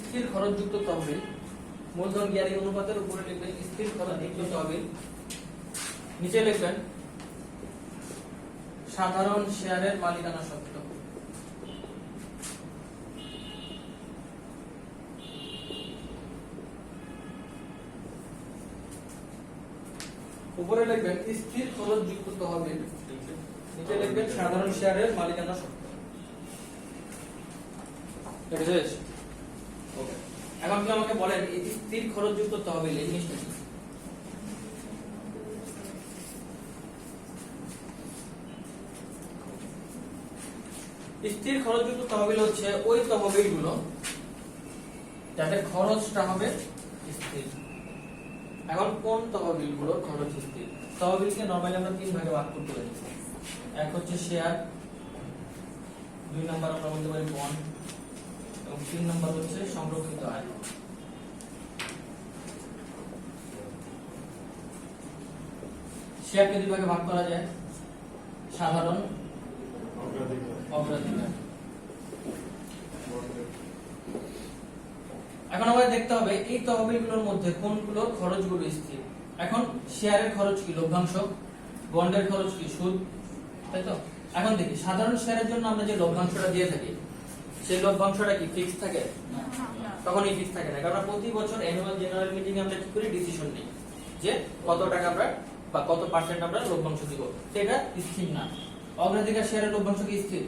স্থির খরচ যুক্ত তহবিল। মূলধন গিয়ারিং অনুপাতের উপরে লিখবেন স্থির খরচ যুক্ত তহবিল। নিচে লিখবেন সাধারণ শেয়ারের মালিকানা সত্ত্ব। উপরে লিখবেন স্থির খরচ যুক্ত তহবিল, নিচে লিখবেন সাধারণ শেয়ারের মালিকানা সত্ত্ব। এটা শেষ? ওকে, এখন কি আমাকে বলেন এই স্থির খরচ যুক্ত তহবিল এই জিনিসটা কি? স্থির খরচযুক্ত তহবিল হচ্ছে ওই তহবিলগুলো যাদের খরচটা হবে স্থির। এখন কোন তহবিলগুলোর খরচ স্থির? তহবিলকে নরমালি আমরা 3 ভাগে ভাগ করতে পারি। এক হচ্ছে শেয়ার, 2 নাম্বার আমরা বলতে পারি বন্ড, এবং 3 নাম্বার হচ্ছে সংরক্ষিত আয়। শেয়ারকে 2 ভাগে ভাগ করা যায়, সাধারণ অগ্রাধিকার। এখন আমাদের দেখতে হবে এই তহবিলগুলোর মধ্যে কোনগুলোর খরচগুলো স্থির। এখন শেয়ারের খরচ কি? লভ্যাংশ। বন্ডের খরচ কি? সুদ, তাই তো? এখন দেখি সাধারণ শেয়ারের জন্য আমরা যে লভ্যাংশটা দিয়ে থাকি সেই লভ্যাংশটা কি ফিক্স থাকে? তখনই ফিক্স থাকে না, কারণ প্রতি বছর অ্যানুয়াল জেনারেল মিটিং এ আমরা কি করি? ডিসিশন নিই যে কত টাকা আমরা বা কত পার্সেন্ট আমরা লভ্যাংশ দিব, সেটা স্থির না। অগ্রাধিকার শেয়ারের লভ্যাংশ কি স্থির?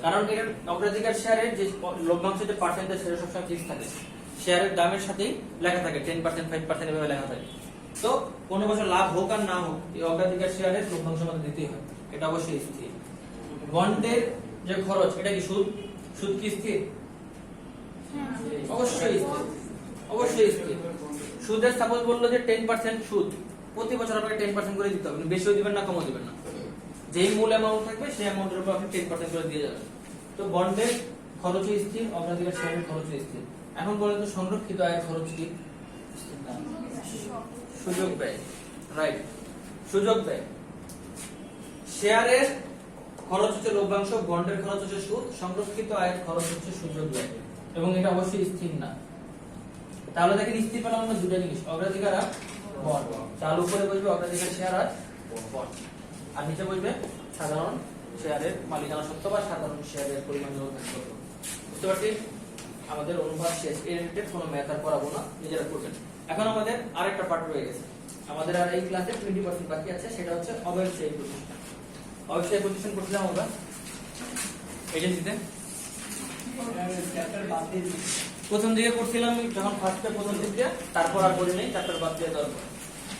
কারণ এর অগ্রাধিকার শেয়ারের যে লভ্যাংশ যে পার্সেন্টেজ সেটা সবসময় ফিক্স থাকে, শেয়ারের দামের সাথেই লেখা থাকে 10%, 5% এভাবে লেখা থাকে। তো কোনো বছর লাভ হোক আর না হোক এই অগ্রাধিকার শেয়ারের লভ্যাংশ আমাদের দিতেই হয়, এটা অবশ্যই স্থির। বন্ডের যে খরচ এটা কি সুদ? সুদ কি স্থির? অবশ্যই স্থির, অবশ্যই স্থির। সুদের সাপোজ বললো যে 10% সুদ, প্রতি বছর আপনাকে 10% করে দিতে হবে, বেশিও দিবেন না কমও দিবেন না, যেই মূল অ্যামাউন্ট থাকবে সেই অ্যামাউন্টের উপর আপনি 10% করে দিয়ে যাবেন। তো বন্ডের খরচও স্থির, অগ্রাধিকার শেয়ারের খরচও স্থির। এখন বলেন তো সংরক্ষিত আয়ের খরচ কি? সুযোগ ব্যয়, রাইট। সুযোগ ব্যয় শেয়ারের খরচ হচ্ছে লভ্যাংশ, বন্ডের খরচ হচ্ছে সুদ, সংরক্ষিত আয়ের খরচ হচ্ছে সূচক ব্যয়, এবং এটা অবশ্যই স্থির না। তাহলে দেখেন স্থির পেলাম আমরা দুটো জিনিস, অগ্রাধিকার আর বন্ড। তার উপরে বসবে অগ্রাধিকার শেয়ার আর বন্ড, আর নিচে বসবে সাধারণ শেয়ারের মালিকানা সত্ত্ব বা সাধারণ শেয়ারের পরিমাণ কত। বুঝতে পারছি? আমাদের অনুপাত শেষ, এর রিলেটেড কোনো ম্যাথ আর করাবো না, নিজেরা করবেন। এখন আমাদের আরেকটা পার্ট রয়ে গেছে, আমাদের আর এই ক্লাসে 20% বাকি আছে, সেটা হচ্ছে অব্যবসায়িক প্রতিষ্ঠান। অব্যবসায়িক প্রতিষ্ঠান করছিলাম আমরা এজেন্সিতে, প্রথম দিকে করছিলাম যখন ফার্স্টে প্রথম দিকে, তারপর আর করি নাই, চ্যাপ্টার বাদ দিয়ে দেওয়ার পর।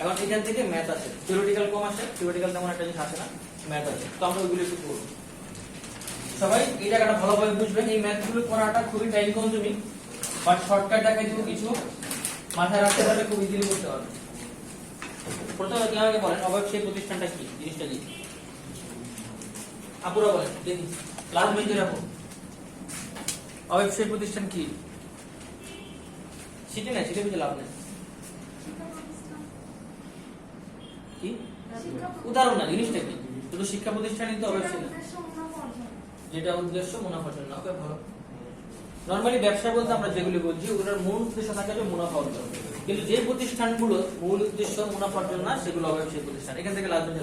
এখন এখান থেকে ম্যাথ আছে, থিওরিটিক্যাল কম আসে, থিওরিটিক্যাল তেমন একটা জিনিস আসে না, ম্যাথ আছে, তো আমরা ওইগুলো একটু করবো। সবাই এই জায়গাটা ভালোভাবে বুঝবেন, এই ম্যাথগুলো করাটা খুবই টাইম কনজিউমিং, বাট শর্টকাট দেখাই দিব কিছু, মাথায় রাখতে পারলে খুব ইজিলি করতে পারবে। প্রথমে কি আমাকে বলেন অব্যবসায়িক প্রতিষ্ঠানটা কি, জিনিসটা কি? আপুরা বলেন দেখি, লাস্ট বেঞ্চে রাখো। অব্যবসায়িক প্রতিষ্ঠান কি? শিখে না, শিখে বুঝে লাভ নেই। কি উদাহরণ না, জিনিসটা কি? শুধু শিক্ষা প্রতিষ্ঠানই তো অব্যবসায়ী না, যেটা উদ্দেশ্য মুনাফার জন্য। ওকে, ভালো। নরমালি ব্যবসা বলতে আমরা যেগুলি বলছি ওটার মূল উদ্দেশ্য থাকে যে মুনাফা অর্জন, কিন্তু যে প্রতিষ্ঠানগুলো মূল উদ্দেশ্য মুনাফার জন্য না, সেগুলো অব্যবসায়িক প্রতিষ্ঠান। এখান থেকে লাস্ট বেঞ্চে